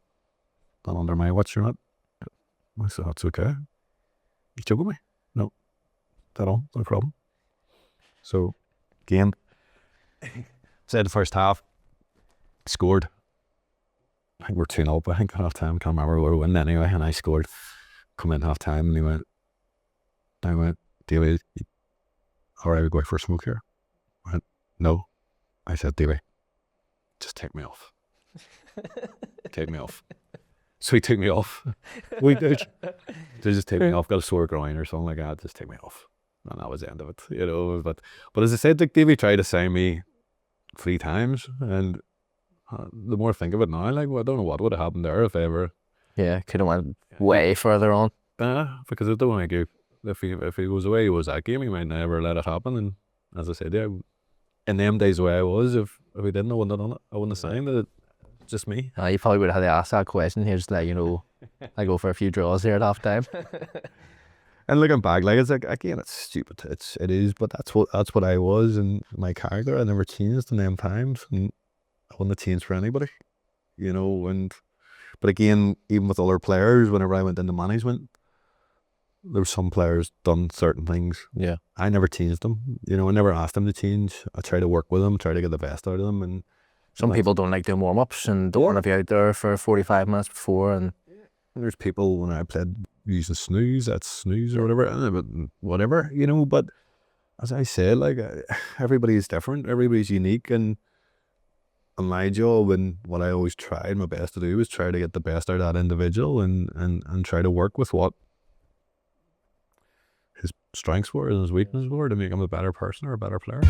Not under my watch, you're not. I said, that's okay. You joking with me? No. That all, no problem. So, again, said the first half, scored. I think we're 2-0 up, I think, at half time. Can't remember, we were winning anyway, and I scored. Come in half time, and I went, Davey, alright, we go out for a smoke here? I went, no. I said, Davey, just take me off. Take me off. So he took me off. We did. To just take me off, got a sore groin or something like that, just take me off. And that was the end of it, you know. But as I said, like, Davey tried to sign me 3 times, and the more I think of it now, like, well, I don't know what would have happened there if I ever. Yeah, could have went way further on. Because I don't want to go. If he was away, he was that game. He might never let it happen. And as I said, yeah, in them days the way I was, if he didn't, I wouldn't have done it. I wouldn't have signed it. Just me. You probably would have had to ask that question. Here's just let you know, I go for a few draws here at half time. And looking back, like, it's like, again, it's stupid. It is, but that's what I was, and my character. I never changed in them times, and I wouldn't have changed for anybody, you know. But again, even with other players, whenever I went into management, there were some players done certain things. Yeah. I never changed them, you know. I never asked them to change. I tried to work with them, try to get the best out of them, and Some people don't like doing warm-ups and don't want to be out there for 45 minutes before. And there's people, when I played using snooze, that's snooze or whatever, but whatever, you know. But as I said, like, everybody is different, everybody's unique, and my job, and what I always tried my best to do, was try to get the best out of that individual, and try to work with what his strengths were and his weaknesses were to make him a better person or a better player.